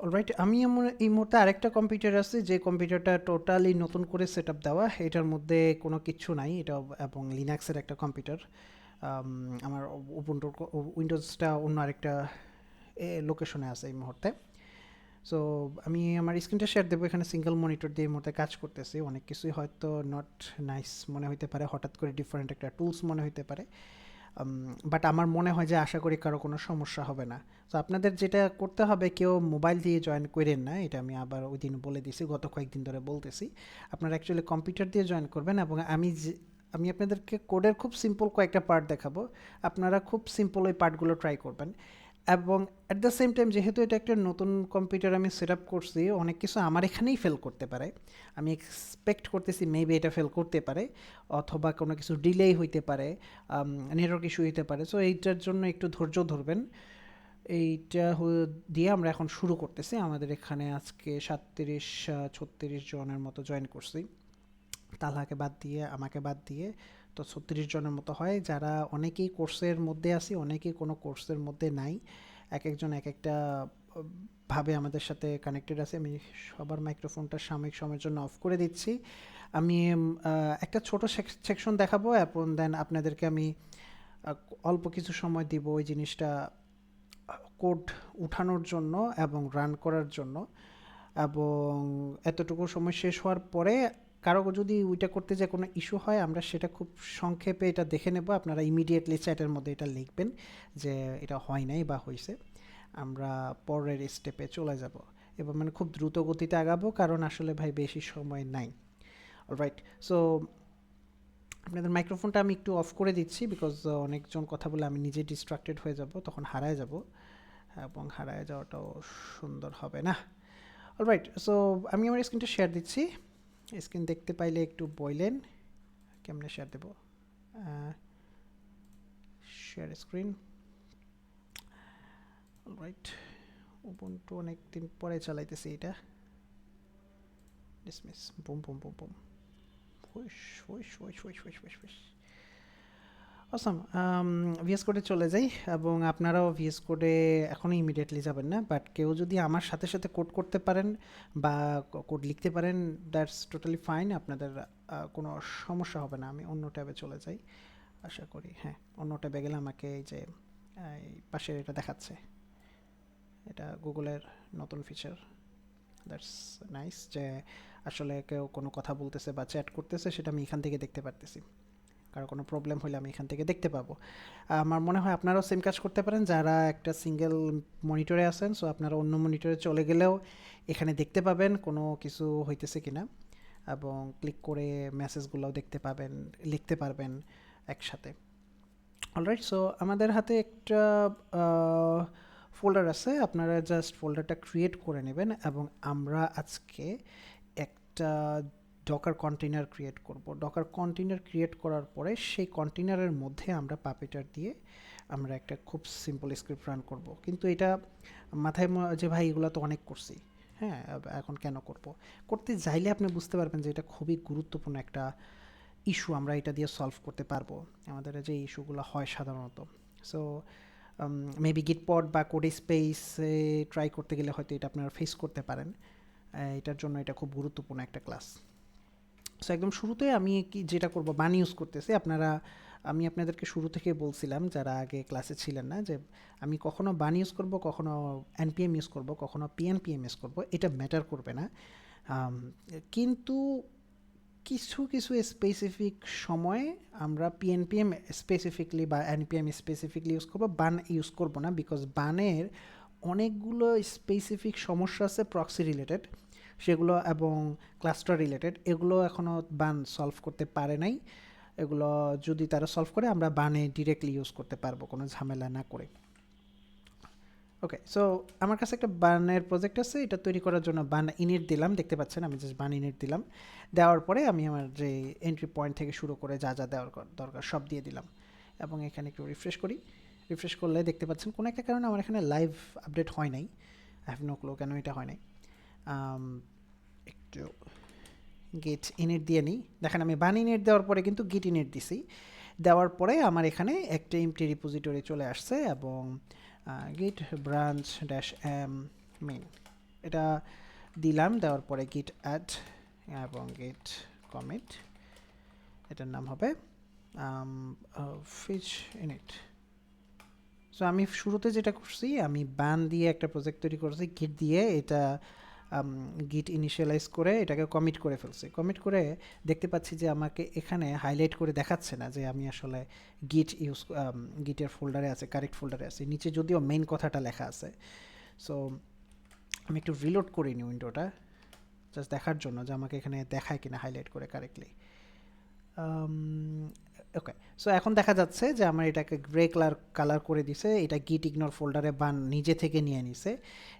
Alright, আমি আমার এই মুহূর্তে আরেকটা কম্পিউটার আছে যে কম্পিউটারটা টোটালি নতুন করে সেট আপ দেওয়া, এটার মধ্যে কোনো কিচ্ছু নাই এটা, এবং লিনাক্সের একটা কম্পিউটার। আমার উবুন্টু উইন্ডোজটা অন্য আরেকটা লোকেশনে আছে এই মুহূর্তে। সো আমি আমার স্ক্রিনটা শেয়ার দেবো, এখানে সিঙ্গেল মনিটর দিয়ে এই মুহূর্তে কাজ করতেছি। অনেক কিছুই হয়তো নট নাইস মনে হইতে পারে, হঠাৎ করে ডিফারেন্ট একটা টুলস মনে হইতে পারে, বাট আমার মনে হয় যে আশা করি কারো কোনো সমস্যা হবে না। তো আপনাদের যেটা করতে হবে, কেউ মোবাইল দিয়ে জয়েন করেন না, এটা আমি আবার ওই দিন বলে দিছি, গত কয়েকদিন ধরে বলতেছি। আপনারা অ্যাকচুয়ালি কম্পিউটার দিয়ে জয়েন করবেন, এবং আমি আপনাদেরকে কোডের খুব সিম্পল কয়েকটা পার্ট দেখাবো। আপনারা খুব সিম্পল ওই পার্টগুলো ট্রাই করবেন। এবং অ্যাট দ্য সেম টাইম, যেহেতু এটা একটা নতুন কম্পিউটার আমি সেট আপ করছি, অনেক কিছু আমার এখানেই ফেল করতে পারে। আমি এক্সপেক্ট করতেছি মেবি এটা ফেল করতে পারে, অথবা কোনো কিছু ডিলেই হইতে পারে, নেটওয়ার্ক ইস্যু হইতে পারে। সো এইটার জন্য একটু ধৈর্য ধরবেন। এইটা দিয়ে আমরা এখন শুরু করতেছি। আমাদের এখানে আজকে 37-36 জনের মতো জয়েন করছি, তালহাকে বাদ দিয়ে, আমাকে বাদ দিয়ে। তো 36 জনের মতো হয়, যারা অনেকেই কোর্সের মধ্যে আছি, অনেকেই কোনো কোর্সের মধ্যে নাই। এক একজন এক একটা ভাবে আমাদের সাথে কানেক্টেড আছে। আমি সবার মাইক্রোফোনটা সাময়িক সময়ের জন্য অফ করে দিচ্ছি। আমি একটা ছোট সেকশন দেখাবো, এবং দেন আপনাদেরকে আমি অল্প কিছু সময় দিব ওই জিনিসটা কোড উঠানোর জন্য এবং রান করার জন্য। এবং এতটুকু সময় শেষ হওয়ার পরে কারো যদি ওইটা করতে যে কোনো ইস্যু হয়, আমরা সেটা খুব সংক্ষেপে এটা দেখে নেব। আপনারা ইমিডিয়েটলি চ্যাটের মধ্যে এটা লিখবেন যে এটা হয় নাই বা হয়েছে। আমরা পরের স্টেপে চলে যাব, এবং মানে খুব দ্রুত গতিতে আগাবো, কারণ আসলে ভাই বেশি সময় নাই। অলরাইট, সো আপনাদের মাইক্রোফোনটা আমি একটু অফ করে দিচ্ছি, বিকজ অনেকজন কথা বলে আমি নিজে ডিস্ট্রাক্টেড হয়ে যাব, তখন হারায় যাব, এবং হারায় যাওয়াটাও সুন্দর হবে না। অলরাইট, সো আমি আমার স্ক্রিনটা শেয়ার দিচ্ছি। স্ক্রিন দেখতে পাইলে একটু বললেন কেমনে শেয়ার দেব। Share screen. অলরাইট, উবুন্টু অনেক দিন পরে চালাইতেছি এটা। Dismiss, boom boom boom boom, whoosh whoosh whoosh whoosh whoosh whoosh whoosh. Awesome. VS কোডে চলে যাই, এবং আপনারাও ভিএস কোডে এখনই ইমিডিয়েটলি যাবেন না, বাট কেউ যদি আমার সাথে সাথে কোড করতে পারেন বা কোড লিখতে পারেন, দ্যাটস টোটালি ফাইন। আপনাদের কোনো সমস্যা হবে না। আমি অন্য ট্যাবে চলে যাই, আশা করি। হ্যাঁ, অন্য ট্যাবে গেলে আমাকে এই যে এই পাশের এটা দেখাচ্ছে, এটা গুগলের নতুন ফিচার। দ্যাটস নাইস যে আসলে কেউ কোনো কথা বলতেছে বা চ্যাট করতেছে, সেটা আমি এখান থেকে দেখতে পারতেছি। কারো কোনো প্রবলেম হলে আমি এখান থেকে দেখতে পাবো। আমার মনে হয় আপনারাও সেম কাজ করতে পারেন, যারা একটা সিঙ্গেল মনিটরে আছেন। সো আপনারা অন্য মনিটরে চলে গেলেও এখানে দেখতে পাবেন কোনো কিছু হইতেছে কিনা, এবং ক্লিক করে মেসেজগুলোও দেখতে পাবেন, লিখতে পারবেন একসাথে। অলরাইট, সো আমাদের হাতে একটা ফোল্ডার আছে, আপনারা জাস্ট ফোল্ডারটা ক্রিয়েট করে নেবেন, এবং আমরা আজকে একটা ডকার কন্টেইনার ক্রিয়েট করব। ডকার কন্টেইনার ক্রিয়েট করার পরে সেই কন্টেইনারের মধ্যে আমরা পাপিটার দিয়ে আমরা একটা খুব সিম্পল স্ক্রিপ্ট রান করব। কিন্তু এটা মাথায় যে ভাই এগুলো তো অনেক করছি, হ্যাঁ, এখন কেন করব? করতে যাইলে আপনি বুঝতে পারবেন যে এটা খুবই গুরুত্বপূর্ণ একটা ইস্যু, আমরা এটা দিয়ে সলভ করতে পারবো আমাদের যে ইস্যুগুলো হয় সাধারণত। সো মেবি গিটপড বা কোড স্পেসে ট্রাই করতে গেলে হয়তো এটা আপনারা ফেস করতে পারেন। এটার জন্য এটা খুব গুরুত্বপূর্ণ একটা ক্লাস। সো একদম শুরুতে আমি কি যেটা করব, বান ইউজ করতেছি। আমি আপনাদেরকে শুরু থেকে বলছিলাম, যারা আগে ক্লাসে ছিলেন না, যে আমি কখনো বান ইউজ করব, কখনো এনপিএম ইউজ করব, কখনো পিএনপিএম ইউজ করব, এটা ম্যাটার করবে না। কিন্তু কিছু কিছু স্পেসিফিক সময়ে আমরা পিএনপিএম স্পেসিফিকলি বা এনপিএম স্পেসিফিকলি ইউজ করবো, বান ইউজ করবো না, বিকজ বানের অনেকগুলো স্পেসিফিক সমস্যা আছে প্রক্সি রিলেটেড, সেগুলো এবং ক্লাস্টার রিলেটেড, এগুলো এখনও বান সলভ করতে পারে নাই। এগুলো যদি তারা সলভ করে, আমরা বানে ডিরেক্টলি ইউজ করতে পারবো কোনো ঝামেলা না করে। ওকে, সো আমার কাছে একটা বানের প্রজেক্ট আছে, এটা তৈরি করার জন্য বান ইনিট দিলাম, দেখতে পাচ্ছেন আমি জাস্ট বান ইনিট দিলাম। দেওয়ার পরে আমি আমার যে এন্ট্রি পয়েন্ট থেকে শুরু করে যা যা দেওয়ার দরকার সব দিয়ে দিলাম, এবং এখানে একটু রিফ্রেশ করি। রিফ্রেশ করলে দেখতে পাচ্ছেন কোনো একটা কারণে আমার এখানে লাইভ আপডেট হয় নাই। আই হ্যাভ নো ক্লো কেন এটা হয় নাই। একটু গেট ইনিট দিয়ে নিই। দেখেন আমি বান ইনিট দেওয়ার পরে কিন্তু গিট ইনিট দিছি। দেওয়ার পরে আমার এখানে একটা এমটি রিপোজিটরি চলে আসছে, এবং গিট ব্রাঞ্চ ড্যাশ এম মেইন, এটা দিলাম, দেওয়ার পরে গিট অ্যাড এবং গিট কমিট, এটার নাম হবে ফিচ ইনিট। সো আমি শুরুতে যেটা করছি, আমি বান দিয়ে একটা প্রজেক্ট তৈরি করছি গিট দিয়ে, এটা গিট ইনিশিয়ালাইজ করে এটাকে কমিট করে ফেলছি। কমিট করে দেখতে পাচ্ছি যে আমাকে এখানে হাইলাইট করে দেখাচ্ছে না যে আমি আসলে গিটের ফোল্ডারে আছে, কারেক্ট ফোল্ডারে আছে। নিচে যদিও মেইন কথাটা লেখা আছে। সো আমি একটু রিলোড করিনি উইন্ডোটা, জাস্ট দেখার জন্য যে আমাকে এখানে দেখায় কিনা হাইলাইট করে কারেক্টলি। ওকে, সো এখন দেখা যাচ্ছে যে আমার এটাকে গ্রে কালার করে দিছে, এটা গিট ইগনোর ফোল্ডারে বান নিজে থেকে নিয়ে নিছে।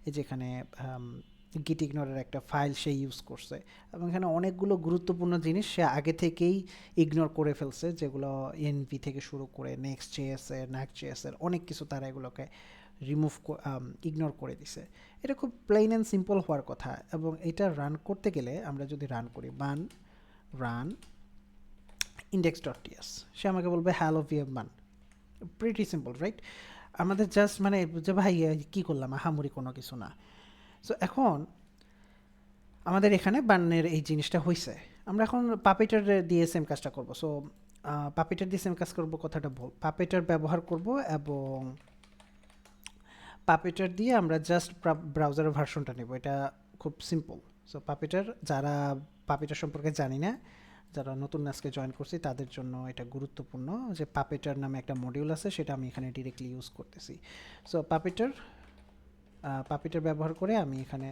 এই যেখানে গিট ইগনোরের একটা ফাইল সে ইউজ করছে, এবং এখানে অনেকগুলো গুরুত্বপূর্ণ জিনিস সে আগে থেকেই ইগনোর করে ফেলছে, যেগুলো এনভি থেকে শুরু করে নেক্সট জেএসের, নাক্সট জেএসের অনেক কিছু তারা এগুলোকে ইগনোর করে দিছে। এটা খুব প্লেন অ্যান্ড সিম্পল হওয়ার কথা। এবং এটা রান করতে গেলে আমরা যদি রান করি বান রান index.ts, সে আমাকে বলবে hello VM Bun. Pretty simple, right? আমাদের জাস্ট মানে যে ভাই কী করলাম, আহামরি কোনো কিছু না। সো এখন আমাদের এখানে বানের এই জিনিসটা হয়েছে। আমরা এখন পাপেটার দিয়ে সেম কাজটা করব। সো পাপেটার দিয়ে সেম কাজ করবো, কথাটা পাপেটার ব্যবহার করব, এবং পাপেটার দিয়ে আমরা জাস্ট ব্রাউজারের ভার্সনটা নেব। এটা খুব সিম্পল। সো পাপেটার, যারা পাপেটার সম্পর্কে জানি না, যারা নতুন আজকে জয়েন করছি তাদের জন্য এটা গুরুত্বপূর্ণ যে পাপেটার নামে একটা মডিউল আছে, সেটা আমি এখানে ডিরেক্টলি ইউজ করতেছি। সো পাপেটার ব্যবহার করে আমি এখানে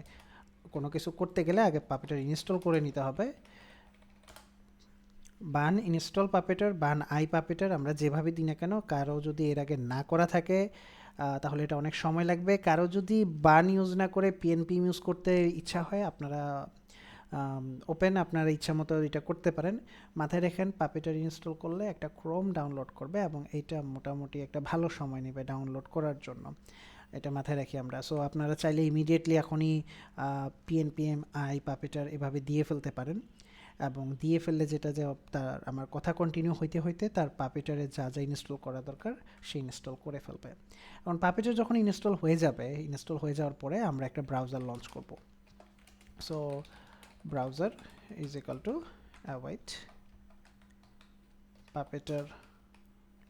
কোনো কিছু করতে গেলে আগে পাপেটার ইনস্টল করে নিতে হবে। বান ইনস্টল পাপেটার, বান আই পাপেটার আমরা যেভাবে দিই না কেন, কারো যদি এর আগে না করা থাকে তাহলে এটা অনেক সময় লাগবে। কারো যদি বান ইউজ না করে পিএনপিএম ইউজ করতে ইচ্ছা হয়, আপনারা ওপেন আপনার ইচ্ছা মতো এটা করতে পারেন। মাথায় রেখেন পাপেটার ইনস্টল করলে একটা ক্রোম ডাউনলোড করবে, এবং এইটা মোটামুটি একটা ভালো সময় নেবে ডাউনলোড করার জন্য। এটা মাথায় রাখি আমরা। সো আপনারা চাইলে ইমিডিয়েটলি এখনই পিএনপিএম আই পাপেটার এভাবে দিয়ে ফেলতে পারেন, এবং দিয়ে ফেললে যেটা যে তার আমার কথা কন্টিনিউ হইতে হইতে তার পাপেটারে যা যা ইনস্টল করা দরকার সে ইনস্টল করে ফেলবে। এখন পাপেটার যখন ইনস্টল হয়ে যাবে, ইনস্টল হয়ে যাওয়ার পরে আমরা একটা ব্রাউজার লঞ্চ করব। So browser is equal to await puppeteer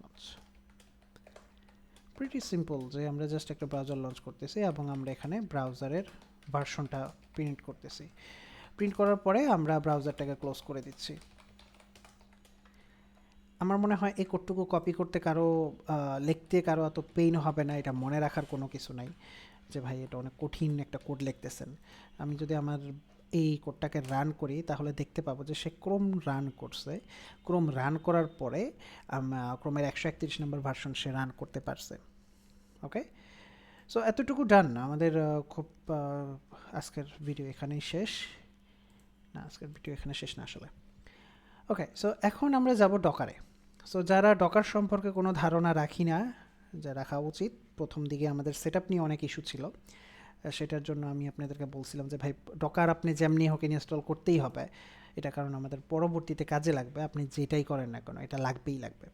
launch. pretty simple যে আমরা জাস্ট একটা ব্রাউজার লঞ্চ করতেছি, এবং আমরা এখানে ব্রাউজারের ভার্সনটা প্রিন্ট করতেছি। প্রিন্ট করার পরে আমরা ব্রাউজারটাকে ক্লোজ করে দিচ্ছি। আমার মনে হয় এই কোডটুকু কপি করতে লিখতে কারো এত পেইন হবে না, এটা মনে রাখার কোনো কিছু নাই যে ভাই এটা অনেক কঠিন একটা কোড লিখতেছেন। আমি যদি আমার এই কোডটাকে রান করি তাহলে দেখতে পাবো যে সে ক্রোম রান করছে। ক্রোম রান করার পরে ক্রোমের 131 নম্বর ভার্সন সে রান করতে পারছে। ওকে, সো এতটুকু ডান না আমাদের। খুব আজকের ভিডিও এখানেই শেষ না, আজকের ভিডিও এখানে শেষ না আসলে। ওকে, সো এখন আমরা যাব ডকারে। সো যারা ডকার সম্পর্কে কোনো ধারণা রাখি না, যা রাখা উচিত, প্রথম দিকে আমাদের সেটআপ নিয়ে অনেক ইস্যু ছিল, সেটার জন্য আমি আপনাদেরকে বলছিলাম যে ভাই ডকার আপনি যেমনি হোক ইনস্টল করতেই হবে, এটা কারণ আমাদের পরবর্তীতে কাজে লাগবে। আপনি যেটাই করেন না কেন এটা লাগবেই লাগবে।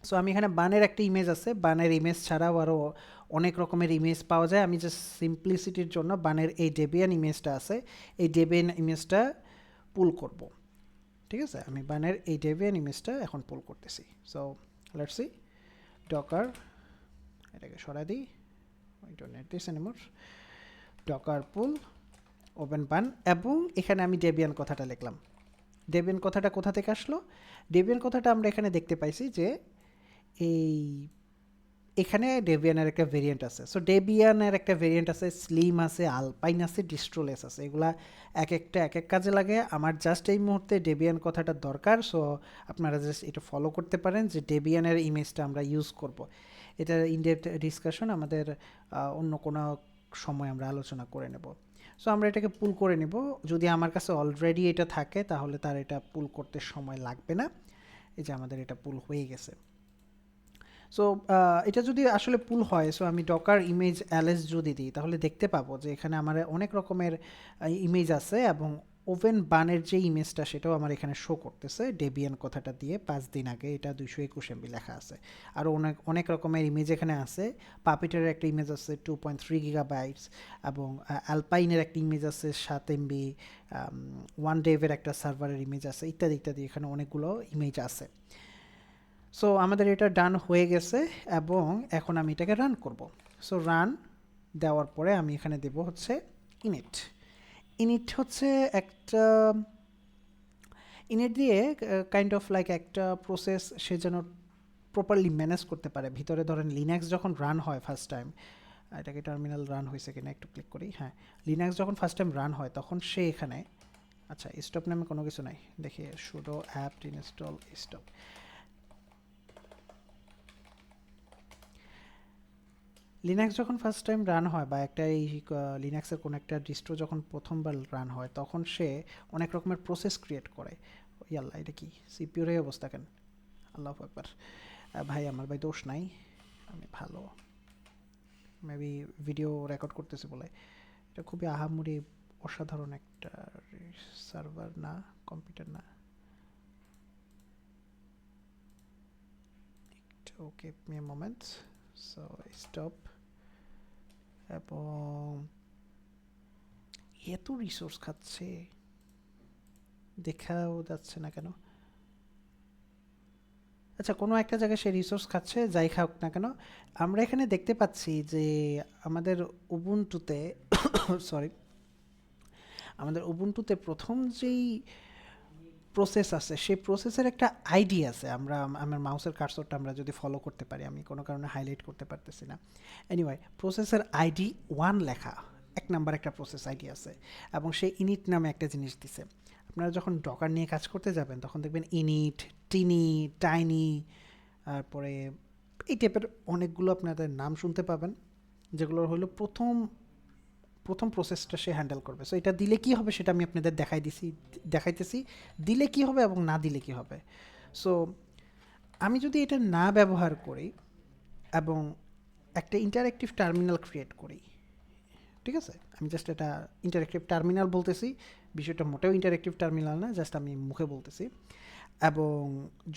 সো আমি এখানে বানের একটা ইমেজ আছে, বানের ইমেজ ছাড়াও আরও অনেক রকমের ইমেজ পাওয়া যায়। আমি জাস্ট সিম্পলিসিটির জন্য বানের এই ডেবিয়ান ইমেজটা আছে, এই ডেবিয়ান ইমেজটা পুল করব। ঠিক আছে, আমি বানের এই ডেবিয়ান ইমেজটা এখন পুল করতেছি। সো লেটস সি ডকার, এটাকে সরাই দিই, I don't need this anymore. docker pull open বান, এবং এখানে আমি ডেবিয়ান কথাটা লিখলাম। ডেবিয়ান কথাটা কোথা থেকে আসলো? ডেবিয়ান কথাটা আমরা এখানে দেখতে পাইছি যে এখানে ডেবিয়ানের একটা ভেরিয়েন্ট আছে। সো ডেবিয়ানের একটা ভেরিয়েন্ট আছে, স্লিম আছে, আলপাইন আছে, ডিস্ট্রোলেস আছে। এগুলা এক একটা এক এক কাজে লাগে। আমার জাস্ট এই মুহূর্তে ডেবিয়ান কথাটা দরকার। সো আপনারা জাস্ট এটা ফলো করতে পারেন যে ডেবিয়ানের ইমেজটা আমরা ইউজ করব। এটার ইনডেপথ ডিসকাশন আমাদের অন্য কোনো সময় আমরা আলোচনা করে নেব। সো আমরা এটাকে পুল করে নেব। যদি আমার কাছে অলরেডি এটা থাকে তাহলে তার এটা পুল করতে সময় লাগবে না। এই যে আমাদের এটা পুল হয়ে গেছে। সো এটা যদি আসলে পুল হয়, সো আমি ডকার ইমেজ ls যদি দিই তাহলে দেখতে পাবো যে এখানে আমার অনেক রকমের ইমেজ আছে, এবং ওভেন বানের যে ইমেজটা সেটাও আমার এখানে শো করতেছে ডেবিয়ান কথাটা দিয়ে 5 দিন আগে, এটা 221 MB লেখা আছে। আরও অনেক অনেক রকমের ইমেজ এখানে আছে। পাপিটের একটা ইমেজ আছে 2.3 GB, এবং অ্যালপাইনের একটা ইমেজ আছে 7 MB, ওয়ান ডেভের একটা সার্ভারের ইমেজ আছে, ইত্যাদি ইত্যাদি। এখানে অনেকগুলো ইমেজ আছে। সো আমাদের এটা ডান হয়ে গেছে এবং এখন আমি এটাকে রান করব। সো রান দেওয়ার পরে আমি এখানে দেব হচ্ছে ইনিট। ইনিট হচ্ছে একটা ইনিট দিয়ে কাইন্ড অফ লাইক একটা প্রসেস সে যেন প্রপারলি ম্যানেজ করতে পারে। ভিতরে ধরেন লিনাক্স যখন রান হয় ফার্স্ট টাইম, এটাকে টার্মিনাল রান হয়েছে কিনা একটু ক্লিক করি। হ্যাঁ, লিনাক্স যখন ফার্স্ট টাইম রান হয় তখন সে এখানে, আচ্ছা স্টপ নামে কোনো কিছু নাই, দেখি pseudo apt install stop. Linux যখন ফার্স্ট টাইম রান হয় বা একটা এই লিনাক্সের কোনো একটা ডিস্ট্রো যখন প্রথমবার রান হয় তখন সে অনেক রকমের প্রসেস ক্রিয়েট করে। ইয়াল্লা, এটা কি সিপিউর এই অবস্থা কেন? আল্লাহু আকবার। ভাই আমার ভাই দোষ নাই, আমি ভালো মেবি ভিডিও রেকর্ড করতেছি বলে। এটা খুবই আহামরি অসাধারণ একটা সার্ভার না, কম্পিউটার না। Okay, me a moment. So stop. এবং এত রিসোর্স খাচ্ছে, দেখাও যাচ্ছে না কেন? আচ্ছা, কোনো একটা জায়গায় সে রিসোর্স খাচ্ছে, যাই খাওক না কেন। আমরা এখানে দেখতে পাচ্ছি যে আমাদের উবুন্টুতে সরি, আমাদের উবুন্টুতে প্রথম যেই প্রসেস আছে সেই প্রসেসের একটা আইডি আছে। আমার মাউসের কার্সরটা আমরা যদি ফলো করতে পারি, আমি কোনো কারণে হাইলাইট করতে পারতেছি না। এনিওয়ে, প্রসেসের আইডি 1 লেখা, 1 নাম্বার একটা প্রসেস আইডি আছে, এবং সেই ইনিট নামে একটা জিনিস দিছে। আপনারা যখন ডকার নিয়ে কাজ করতে যাবেন তখন দেখবেন ইনিট, টিনি, টাইনি, তারপরে এই টাইপের অনেকগুলো আপনাদের নাম শুনতে পাবেন, যেগুলো হলো প্রথম প্রসেসটা সে হ্যান্ডেল করবে। সো এটা দিলে কি হবে সেটা আমি আপনাদের দেখাইতেছি দিলে কি হবে এবং না দিলে কি হবে। সো আমি যদি এটা না ব্যবহার করি এবং একটা ইন্টারেক্টিভ টার্মিনাল ক্রিয়েট করি, ঠিক আছে, আমি জাস্ট এটা ইন্টারেক্টিভ টার্মিনাল বলতেছি, বিষয়টা মোটেও ইন্টারেক্টিভ টার্মিনাল না, জাস্ট আমি মুখে বলতেছি। এবং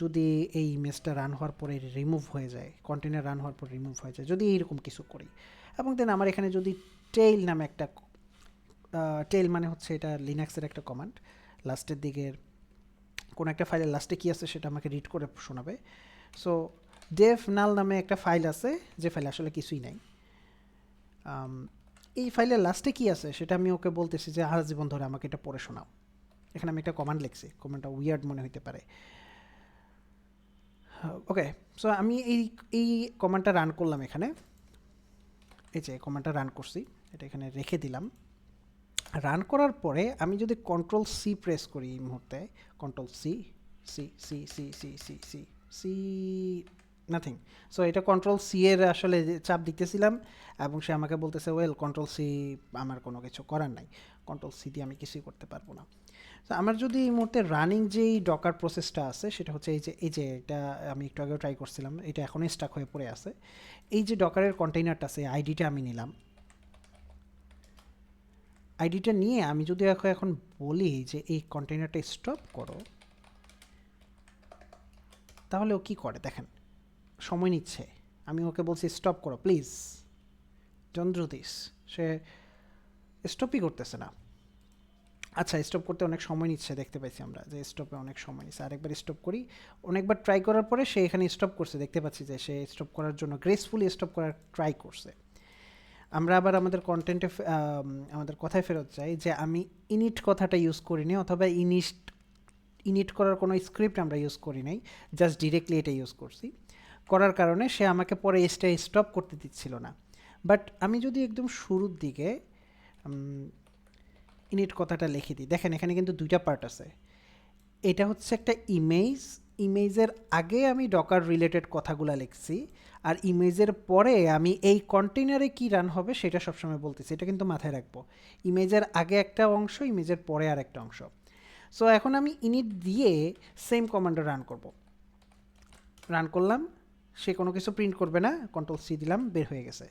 যদি এই ইমেজটা রান হওয়ার পরে রিমুভ হয়ে যায়, কন্টেনার রান হওয়ার পর রিমুভ হয়ে যায়, যদি এইরকম কিছু করি, এবং দেন আমার এখানে যদি টেইল নামে একটা, টেইল মানে হচ্ছে এটা লিনাক্সের একটা কমান্ড, লাস্টের দিকের কোনো একটা ফাইলের লাস্টে কী আছে সেটা আমাকে রিড করে শোনাবে। সো ডেভ নাল নামে একটা ফাইল আছে, যে ফাইলে আসলে কিছুই নাই। এই ফাইলের লাস্টে কী আছে সেটা আমি ওকে বলতেছি যে আজীবন ধরে আমাকে এটা পড়ে শোনাও। এখানে আমি একটা কমান্ড লিখছি, কমান্ডটা উইয়ার্ড মনে হইতে পারে। ওকে, সো আমি এই কমান্ডটা রান করলাম এখানে, এই যে কমান্ডটা রান করছি, এটা এখানে রেখে দিলাম। রান করার পরে আমি যদি কন্ট্রোল সি প্রেস করি এই মুহূর্তে, control C, C C C C C C C, nothing. So এটা কন্ট্রোল সি এর আসলে চাপ দিতেছিলাম এবং সে আমাকে বলতেছে ওয়েল কন্ট্রোল সি, আমার কোনো কিছু করার নাই, কন্ট্রোল সি দিয়ে আমি কিছুই করতে পারবো না। তো আমার যদি এই মুহূর্তে রানিং যেই ডকার প্রসেসটা আছে সেটা হচ্ছে এই যে এটা আমি একটু আগেও ট্রাই করছিলাম, এটা এখনই স্টাক হয়ে পড়ে আছে। এই যে ডকারের কন্টেইনারটা আছে, আইডিটা আমি নিলাম, আইডিটা নিয়ে আমি যদি এখন বলি যে এই কন্টেইনারটা স্টপ করো, তাহলে ও কী করে দেখেন, সময় নিচ্ছে। আমি ওকে বলছি স্টপ করো প্লিজ, ডোন্ট ডু দিস, সে স্টপই করতেছে না। আচ্ছা, স্টপ করতে অনেক সময় নিচ্ছে, দেখতে পাইছি আমরা যে স্টপে অনেক সময় নিচ্ছে। আরেকবার স্টপ করি, অনেকবার ট্রাই করার পরে সে এখানে স্টপ করছে, দেখতে পাচ্ছি যে সে স্টপ করার জন্য গ্রেসফুলি স্টপ করার ট্রাই করছে। আমরা আবার আমাদের কন্টেন্টে আমাদের কথায় ফেরত যাই যে আমি ইনিট কথাটা ইউজ করিনি, অথবা ইনিট করার কোনো স্ক্রিপ্ট আমরা ইউজ করি নাই, জাস্ট ডিরেক্টলি এটা ইউজ করছি। করার কারণে সে আমাকে পরে স্টপ করতে দিচ্ছিল না। বাট আমি যদি একদম শুরুর দিকে ইনিট কথাটা লিখে দিই, দেখেন এখানে কিন্তু দুইটা পার্ট আছে। এটা হচ্ছে একটা ইমেজের আগে আমি ডকার রিলেটেড কথাগুলো লিখছি, আর ইমেজের পরে আমি এই কন্টেইনারে কি রান হবে সেটা সবসময় বলতেছি। এটা কিন্তু মাথায় রাখবো, ইমেজের আগে একটা অংশ, ইমেজের পরে আর একটা অংশ। সো এখন আমি ইনিট দিয়ে সেম কমান্ডটা রান করব। রান করলাম, সে কোনো কিছু প্রিন্ট করবে না, কন্ট্রোল সি দিলাম, বের হয়ে গেছে।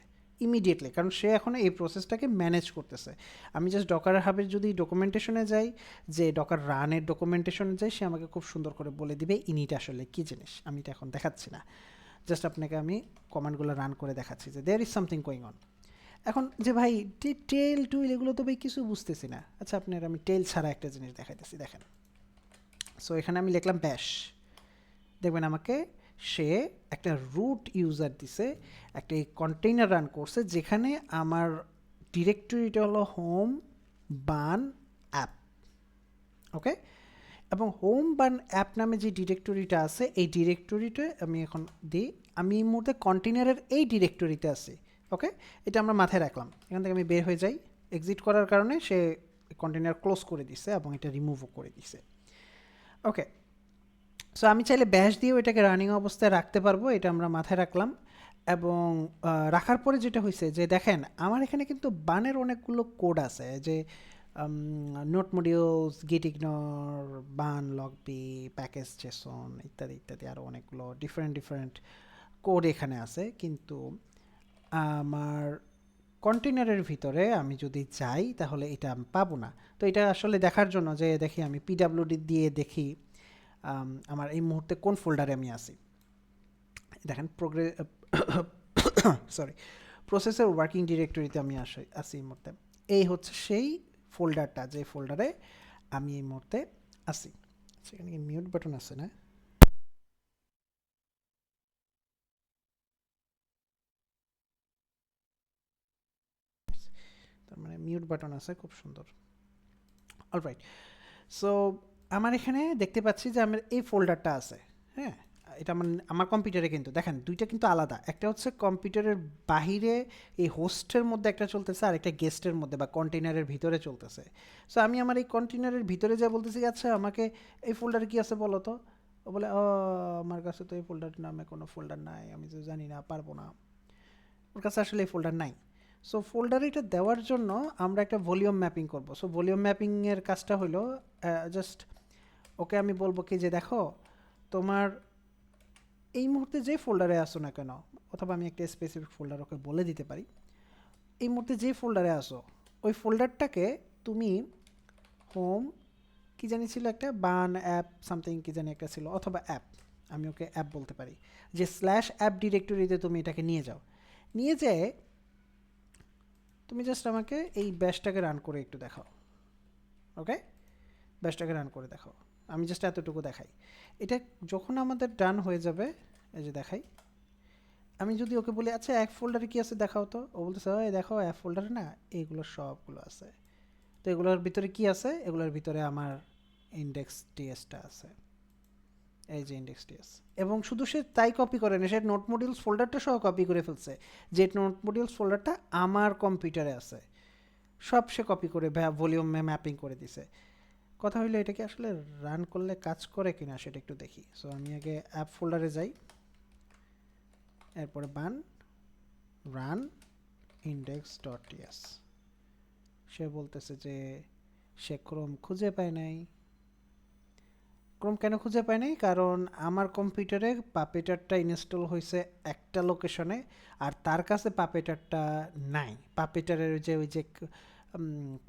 ইমিডিয়েটলি, কারণ সে এখন এই প্রসেসটাকে ম্যানেজ করতেছে। আমি জাস্ট ডকার হাবের যদি ডকুমেন্টেশনে যাই, যে ডকার রানের ডকুমেন্টেশনে যাই, সে আমাকে খুব সুন্দর করে বলে দিবে ইনিট আসলে কী জিনিস। আমি এটা এখন দেখাচ্ছি না, জাস্ট আপনাকে আমি কমান্ডগুলো রান করে দেখাচ্ছি যে there is something going on. এখন যে ভাই টেল টুইল এগুলো তো ভাই কিছু বুঝতেছি না, আচ্ছা আপনার আমি টেল ছাড়া একটা জিনিস দেখাইতেছি, দেখেন। সো এখানে আমি লিখলাম ব্যাশ, দেখবেন আমাকে সে একটা রুট ইউজার দিছে, একটা কন্টেইনার রান করছে যেখানে আমার ডিরেক্টরিটা হলো হোম বান অ্যাপ, ওকে। এবং হোম বান অ্যাপ নামে যে ডিরেক্টরিটা আছে, এই ডিরেক্টরিটা আমি এখন দিই, আমি এই মুহূর্তে কন্টেইনারের এই ডিরেক্টরিতে আছি, ওকে। এটা আমরা মাথায় রাখলাম। এখান থেকে আমি বের হয়ে যাই, এক্সিট করার কারণে সে কন্টেইনার ক্লোজ করে দিছে এবং এটা রিমুভও করে দিছে, ওকে। সো আমি চাইলে ব্যাশ দিয়েও এটাকে রানিং অবস্থায় রাখতে পারবো, এটা আমরা মাথায় রাখলাম। এবং রাখার পরে যেটা হয়েছে যে দেখেন আমার এখানে কিন্তু বানের অনেকগুলো কোড আছে, যে নোট মডিউলস, গিট ইগনোর, বান, লগবি, প্যাকেজ জেসন ইত্যাদি ইত্যাদি আরও অনেকগুলো ডিফারেন্ট কোড এখানে আছে। কিন্তু আমার কন্টেনারের ভিতরে আমি যদি যাই তাহলে এটা আমি পাবো না। তো এটা আসলে দেখার জন্য যে দেখি আমি পিডাব্লিউডি দিয়ে দেখি আমার এই মুহূর্তে কোন ফোল্ডারে আমি আছি। দেখেন সরি, প্রসেসের ওয়ার্কিং ডিরেক্টরিতে আমি আছি এই মুহূর্তে। এই হচ্ছে সেই ফোল্ডারটা, যে ফোল্ডারে আমি এই মুহূর্তে আছি। সেখানে কি মিউট বাটন আছে না? তার মানে মিউট বাটন আছে, খুব সুন্দর। অলরাইট, সো আমার এখানে দেখতে পাচ্ছি যে আমার এই ফোল্ডারটা আছে, হ্যাঁ। এটা আমার কম্পিউটারে কিন্তু দেখেন দুইটা কিন্তু আলাদা, একটা হচ্ছে কম্পিউটারের বাহিরে এই হোস্টের মধ্যে একটা চলতেছে, আর একটা গেস্টের মধ্যে বা কন্টেইনারের ভিতরে চলতেছে। সো আমি আমার এই কন্টেইনারের ভিতরে যা বলতেছি, আচ্ছা আমাকে এই ফোল্ডারে কি আছে বলো তো। ও বলে ও আমার কাছে তো এই ফোল্ডার নামে কোনো ফোল্ডার নাই, আমি তো জানি না, পারবো না, ওর কাছে আসলে এই ফোল্ডার নাই। সো ফোল্ডারে এটা দেওয়ার জন্য আমরা একটা ভলিউম ম্যাপিং করব। সো ভলিউম ম্যাপিংয়ের কাজটা হলো জাস্ট ওকে আমি বলবো কি যে দেখো তোমার এই মুহূর্তে যে ফোল্ডারে আসো না কেন, অথবা আমি একটা স্পেসিফিক ফোল্ডার ওকে বলে দিতে পারি, এই মুহূর্তে যে ফোল্ডারে আসো ওই ফোল্ডারটাকে তুমি হোম কি জানি ছিল একটা, বান অ্যাপ সামথিং কি জানি একটা ছিল, অথবা অ্যাপ, আমি ওকে অ্যাপ বলতে পারি, যে স্ল্যাশ অ্যাপ ডিরেক্টরিতে তুমি এটাকে নিয়ে যাও। নিয়ে যেয়ে তুমি জাস্ট আমাকে এই ব্যাশটাকে রান করে একটু দেখাও, ওকে। ব্যাশটাকে রান করে দেখাও, আমি জাস্ট এতটুকু দেখাই। এটা যখন আমাদের ডান হয়ে যাবে, এই যে দেখাই, আমি যদি ওকে বলি আচ্ছা এক ফোল্ডারে কি আছে দেখাও তো, ও বলতেছে ওই দেখো এক ফোল্ডারে না এইগুলো সবগুলো আছে। তো এগুলোর ভিতরে কি আছে, এগুলোর ভিতরে আমার ইন্ডেক্স টিএসটা আছে, এই যে ইন্ডেক্স টিএস। এবং শুধু সে তাই কপি করে না, সে নোট মডিউলস ফোল্ডারটা সহ কপি করে ফেলছে, যে নোট মডিউলস ফোল্ডারটা আমার কম্পিউটারে আছে, সব সে কপি করে ভলিউমে ম্যাপিং করে দিছে। কথা হইলো এটা কি আসলে রান করলে কাজ করে কিনা সেটা একটু দেখি। সো আমি আগে অ্যাপ ফোল্ডারে যাই, এরপরে বান রান index.ts। সে বলতেছে যে সে ক্রোম খুঁজে পায় নাই। ক্রোম কেন খুঁজে পায় নাই? কারণ আমার কম্পিউটারে পাপেটারটা ইনস্টল হয়েছে একটা লোকেশনে, আর তার কাছে পাপেটারটা নাই। পাপেটারের যে ওই যে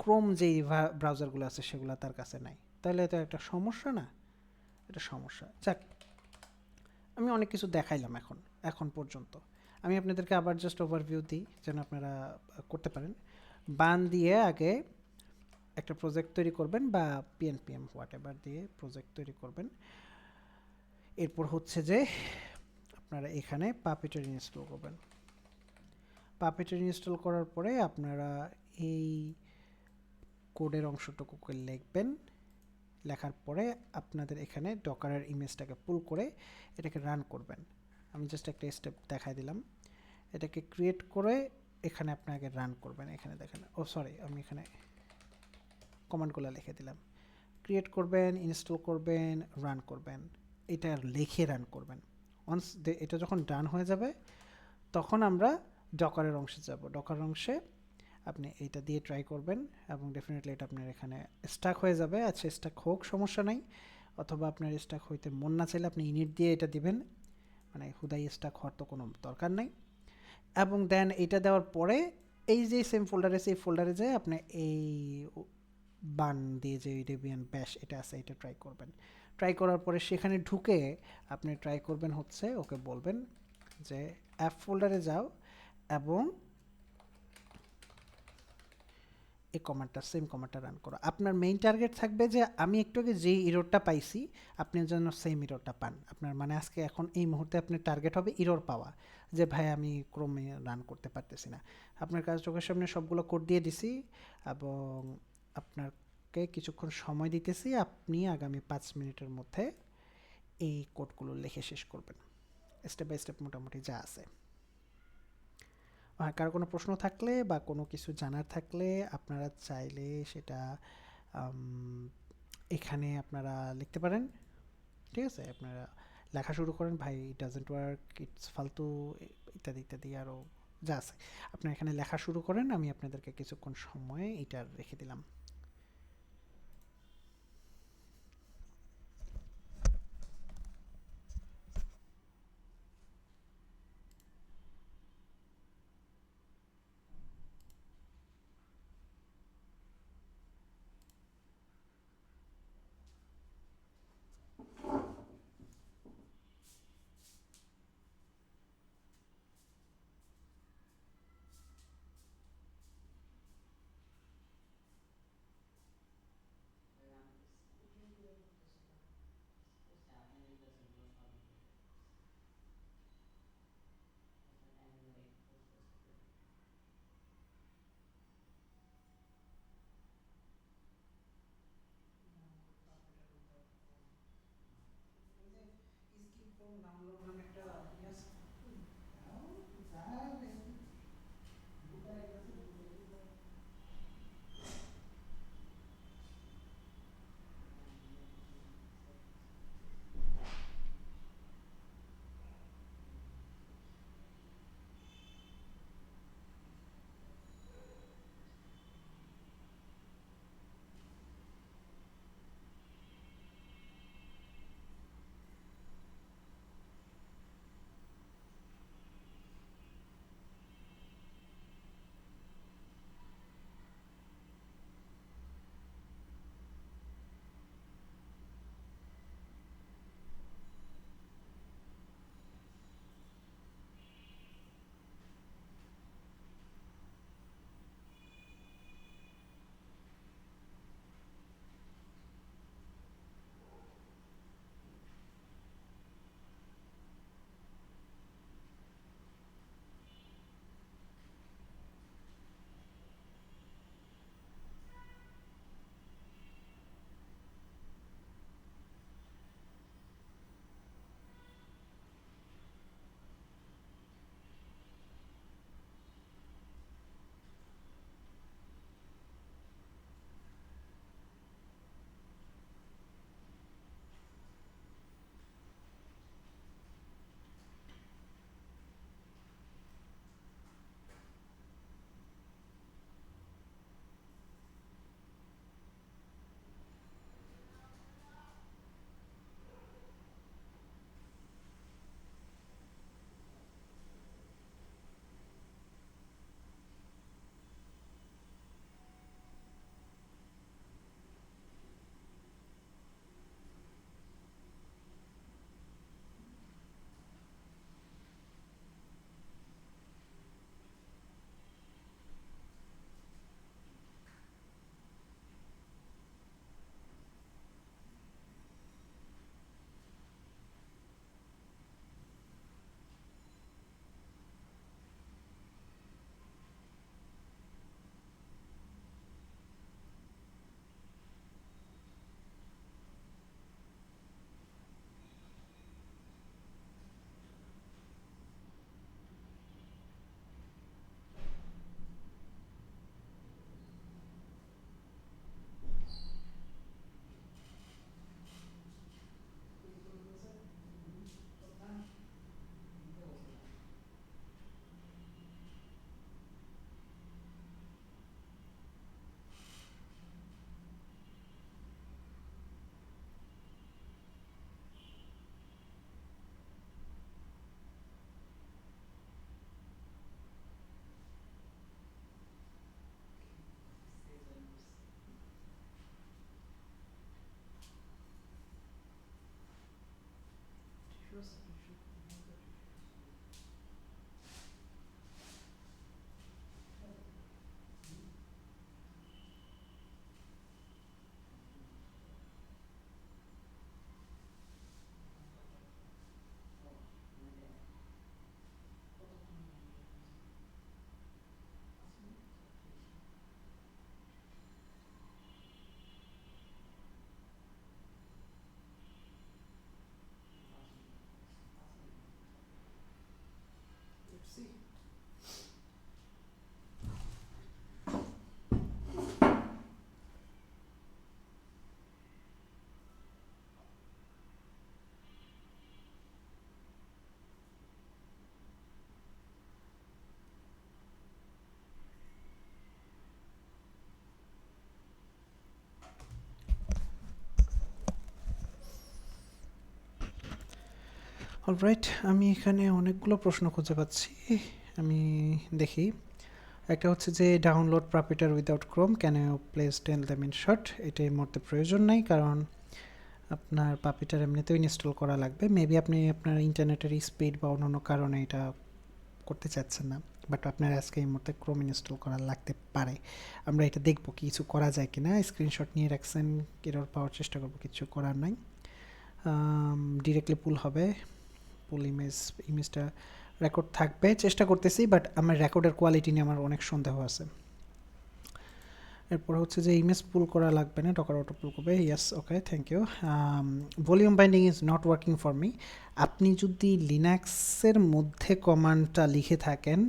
ক্রোম যেই ব্রাউজারগুলো আছে সেগুলো তার কাছে নাই। তাহলে এটা একটা সমস্যা না? এটা সমস্যা। যাক, আমি অনেক কিছু দেখাইলাম এখন পর্যন্ত। আমি আপনাদেরকে আবার জাস্ট ওভারভিউ দিই যেন আপনারা করতে পারেন। বান দিয়ে আগে একটা প্রজেক্ট তৈরি করবেন, বা পিএনপিএম হোয়াট এভার দিয়ে প্রজেক্ট তৈরি করবেন। এরপর হচ্ছে যে আপনারা এখানে পাপেটার ইনস্টল করবেন। পাপেটার ইনস্টল করার পরে আপনারা এই কোডের অংশটুকুকে লিখবেন। লেখার পরে আপনাদের এখানে ডকারের ইমেজটাকে পুল করে এটাকে রান করবেন। আমি জাস্ট একটা স্টেপ দেখাই দিলাম। এটাকে ক্রিয়েট করে এখানে আপনাকে রান করবেন। এখানে দেখেন, ও সরি, আমি এখানে কমান্ডগুলো লিখে দিলাম। ক্রিয়েট করবেন, ইনস্টল করবেন, রান করবেন, এটা লিখে রান করবেন। ওয়ান্স এটা যখন ডান হয়ে যাবে তখন আমরা ডকারের অংশে যাব। ডকারের অংশে আপনি এইটা দিয়ে ট্রাই করবেন এবং ডেফিনেটলি এটা আপনার এখানে স্টাক হয়ে যাবে। আচ্ছা, স্টাক হোক, সমস্যা নাই, অথবা আপনার স্টাক হইতে মন না চাইলে আপনি ইনিট দিয়ে এটা দিবেন, মানে হুদাই স্টাক হওয়ার তো কোনো দরকার নাই। এবং দেন এটা দেওয়ার পরে এই যে সেম ফোল্ডারে সেই ফোল্ডারে যেয়ে আপনি এই বান দিয়ে যে ডেবিয়ান ব্যাশ এটা আছে এটা ট্রাই করবেন। ট্রাই করার পরে সেখানে ঢুকে আপনি ট্রাই করবেন হচ্ছে ওকে বলবেন যে অ্যাপ ফোল্ডারে যাও এবং এই কমান্ডটা সেম কমান্ডটা রান করো। আপনার মেইন টার্গেট থাকবে যে আমি একটু আগে যেই ইরোরটা পাইছি আপনি যেন সেম ইরোরটা পান। আপনার মানে আজকে এখন এই মুহূর্তে আপনার টার্গেট হবে ইরোর পাওয়া, যে ভাই আমি ক্রমে রান করতে পারতেছি না। আপনার কাছে চোখের সামনে সবগুলো কোড দিয়ে দিছি এবং আপনাকে কিছুক্ষণ সময় দিতেছি, আপনি আগামী 5 মিনিটের মধ্যে এই কোডগুলো লিখে শেষ করবেন, স্টেপ বাই স্টেপ মোটামুটি যা আছে। কারো কোনো প্রশ্ন থাকলে বা কোনো কিছু জানার থাকলে আপনারা চাইলে সেটা এখানে আপনারা লিখতে পারেন। ঠিক আছে, আপনারা লেখা শুরু করেন, ভাই ইট ডাজেন্ট ওয়ার্ক, ইটস ফালতু, ইত্যাদি ইত্যাদি আরও যা আছে আপনারা এখানে লেখা শুরু করেন। আমি আপনাদেরকে কিছুক্ষণ সময় এটা রেখে দিলাম। অলরাইট, আমি এখানে অনেকগুলো প্রশ্ন খুঁজে পাচ্ছি। আমি দেখি। একটা হচ্ছে যে download Puppeteer without Chrome, can you please tell them in short. এটা এই মুহূর্তে প্রয়োজন নাই, কারণ আপনার পাপিটার এমনিতেও ইনস্টল করা লাগবে। মেবি আপনি আপনার ইন্টারনেটের স্পিড বা অন্যান্য কারণে এটা করতে চাচ্ছেন না, বাট আপনার আজকে এই মুহূর্তে ক্রোম ইনস্টল করা লাগতে পারে। আমরা এটা দেখব কিছু করা যায় কিনা। স্ক্রিনশট নিয়ে রাখছেন, এরর পাওয়ার চেষ্টা করবো, কিছু করার নাই। ডিরেক্টলি পুল হবে, পুল ইমেজটা রেকর্ড থাকবে, চেষ্টা করতেছি, বাট আমার রেকর্ডের কোয়ালিটি নিয়ে আমার অনেক সন্দেহ আছে। এরপর হচ্ছে যে ইমেজ পুল করা লাগবে না, ডকার অটো পুল করবে। Yes, okay, thank you. Volume binding is not working for me. আপনি যদি লিনাক্সের মধ্যে কমান্ডটা লিখে থাকেন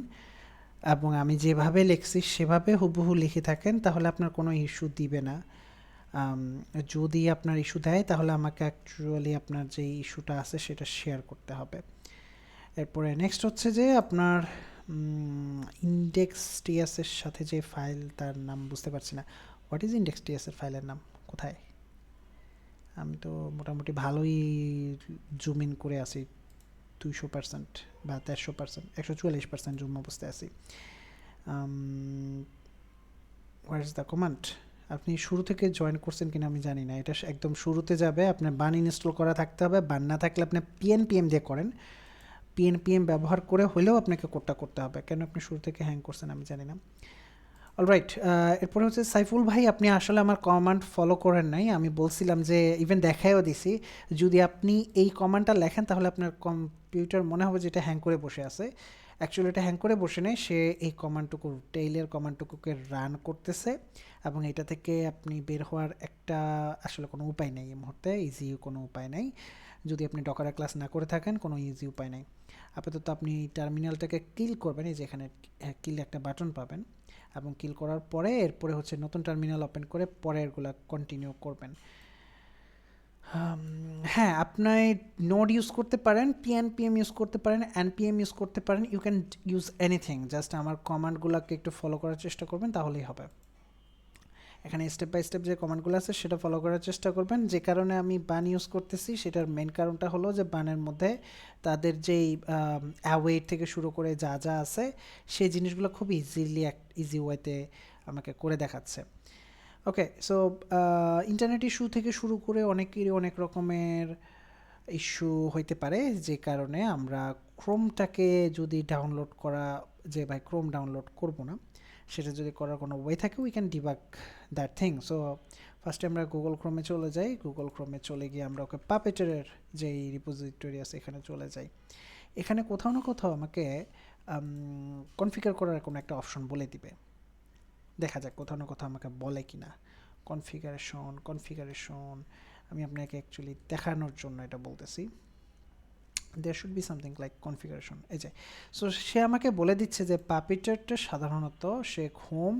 এবং আমি যেভাবে লিখছি সেভাবে হুবহু লিখে থাকেন, তাহলে আপনার কোনো ইস্যু দিবে না। যদি আপনার ইস্যু দেয়, তাহলে আমাকে অ্যাকচুয়ালি আপনার যে ইস্যুটা আছে সেটা শেয়ার করতে হবে। এরপরে নেক্সট হচ্ছে যে আপনার ইন্ডেক্স টিএসের সাথে যে ফাইল, তার নাম বুঝতে পারছি না। হোয়াট ইজ ইন্ডেক্স টিএসের ফাইলের নাম? কোথায়? আমি তো মোটামুটি ভালোই জুম ইন করে আছি, 200% বা 150%, 144% জুম অবস্থায় আছি। What is the command? আপনি শুরু থেকে জয়েন করছেন কিনা আমি জানি না। এটা একদম শুরুতে যাবে, আপনার বান ইনস্টল করা থাকতে হবে। বান না থাকলে আপনি পিএনপিএম দিয়ে করেন, পিএনপিএম ব্যবহার করে হলেও আপনাকে কোডটা করতে হবে। কেন আপনি শুরু থেকে হ্যাং করছেন আমি জানি না। অলরাইট, এরপরে হচ্ছে সাইফুল ভাই, আপনি আসলে আমার কমান্ড ফলো করেন নাই। আমি বলছিলাম যে ইভেন দেখাইও দিছি, যদি আপনি এই কমান্ডটা লেখেন তাহলে আপনার কম্পিউটার মনে হবে যে এটা হ্যাং করে বসে আছে। অ্যাকচুয়ালি এটা হ্যাং করে বসে নেই, সে এই কমান্ডটুকু, টেইলের কমান্ডটুকুকে রান করতেছে, এবং এটা থেকে আপনি বের হওয়ার একটা আসলে কোনো উপায় নেই এই মুহূর্তে, ইজি কোনো উপায় নেই। যদি আপনি ডকারের ক্লাস না করে থাকেন, কোনো ইজি উপায় নেই। আপাতত আপনি টার্মিনালটাকে কিল করবেন, এই যে এখানে কিল একটা বাটন পাবেন, এবং কিল করার পরে এরপরে হচ্ছে নতুন টার্মিনাল ওপেন করে পরেরগুলা কন্টিনিউ করবেন। হ্যাঁ, আপনি নোড ইউজ করতে পারেন, পিএনপিএম ইউজ করতে পারেন, এনপিএম ইউজ করতে পারেন, you can use anything. Just আমার কমান্ডগুলোকে একটু ফলো করার চেষ্টা করবেন, তাহলেই হবে। এখানে স্টেপ বাই স্টেপ যে কমান্ডগুলো আছে সেটা ফলো করার চেষ্টা করবেন। যে কারণে আমি বান ইউজ করতেছি সেটার মেন কারণটা হলো যে বানের মধ্যে তাদের যেই অ্যাওয়েট থেকে শুরু করে যা যা আছে সেই জিনিসগুলো খুব ইজি ওয়েতে আমাকে করে দেখাচ্ছে। ওকে, সো ইন্টারনেট ইস্যু থেকে শুরু করে অনেকেরই অনেক রকমের ইস্যু হইতে পারে, যে কারণে আমরা ক্রোমটাকে যদি ডাউনলোড করা, যে ভাই ক্রোম ডাউনলোড করব না, সেটা যদি করার কোনো ওয়ে থাকে, we can debug that thing. So ফার্স্টে আমরা গুগল ক্রোমে চলে যাই। গুগল ক্রোমে চলে গিয়ে আমরা ওকে পাপেটারের যেই রিপোজিটরি আছে এখানে চলে যাই। এখানে কোথাও না কোথাও আমাকে কনফিগার করার কোনো একটা অপশন বলে দিবে। দেখা যাক কোথাও না কোথাও আমাকে বলে কি না। কনফিগারেশন আমি আপনাকে অ্যাকচুয়ালি দেখানোর জন্য এটা বলতেছি। There should be something like configuration, এই যে। সো সে আমাকে বলে দিচ্ছে যে পাপিটারটা সাধারণত সে হোম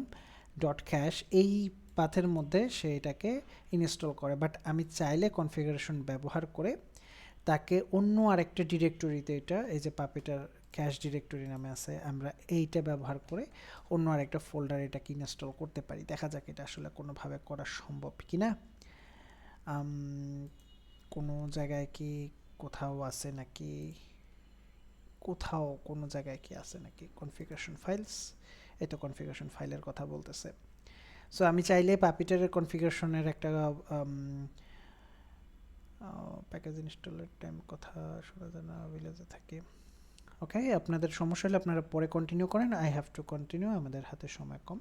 ডট ক্যাশ এই পাথের মধ্যে সে এটাকে ইনস্টল করে, বাট আমি চাইলে কনফিগারেশন ব্যবহার করে তাকে অন্য আরেকটা ডিরেক্টরিতে, এটা এই যে পাপিটার ক্যাশ ডিরেক্টরি নামে আছে, আমরা এইটা ব্যবহার করে অন্য আরেকটা ফোল্ডার এটাকে ইনস্টল করতে পারি। দেখা যাক এটা আসলে কোনোভাবে করা সম্ভব কি না। কোনো জায়গায় কি কোথাও আছে নাকি, কোথাও কোনো জায়গায় কি আছে নাকি কনফিগারেশন ফাইলস? এই তো কনফিগারেশন ফাইলের কথা বলতেছে। সো আমি চাইলে পাপিটারের কনফিগারেশনের একটা প্যাকেজ ইনস্টলের টাইম কথা শোনা যায় না, ভিলেজে থাকে। ওকে, আপনাদের সমস্যা হলে আপনারা পরে কন্টিনিউ করেন, আই হ্যাভ টু কন্টিনিউ, আমাদের হাতে সময় কম।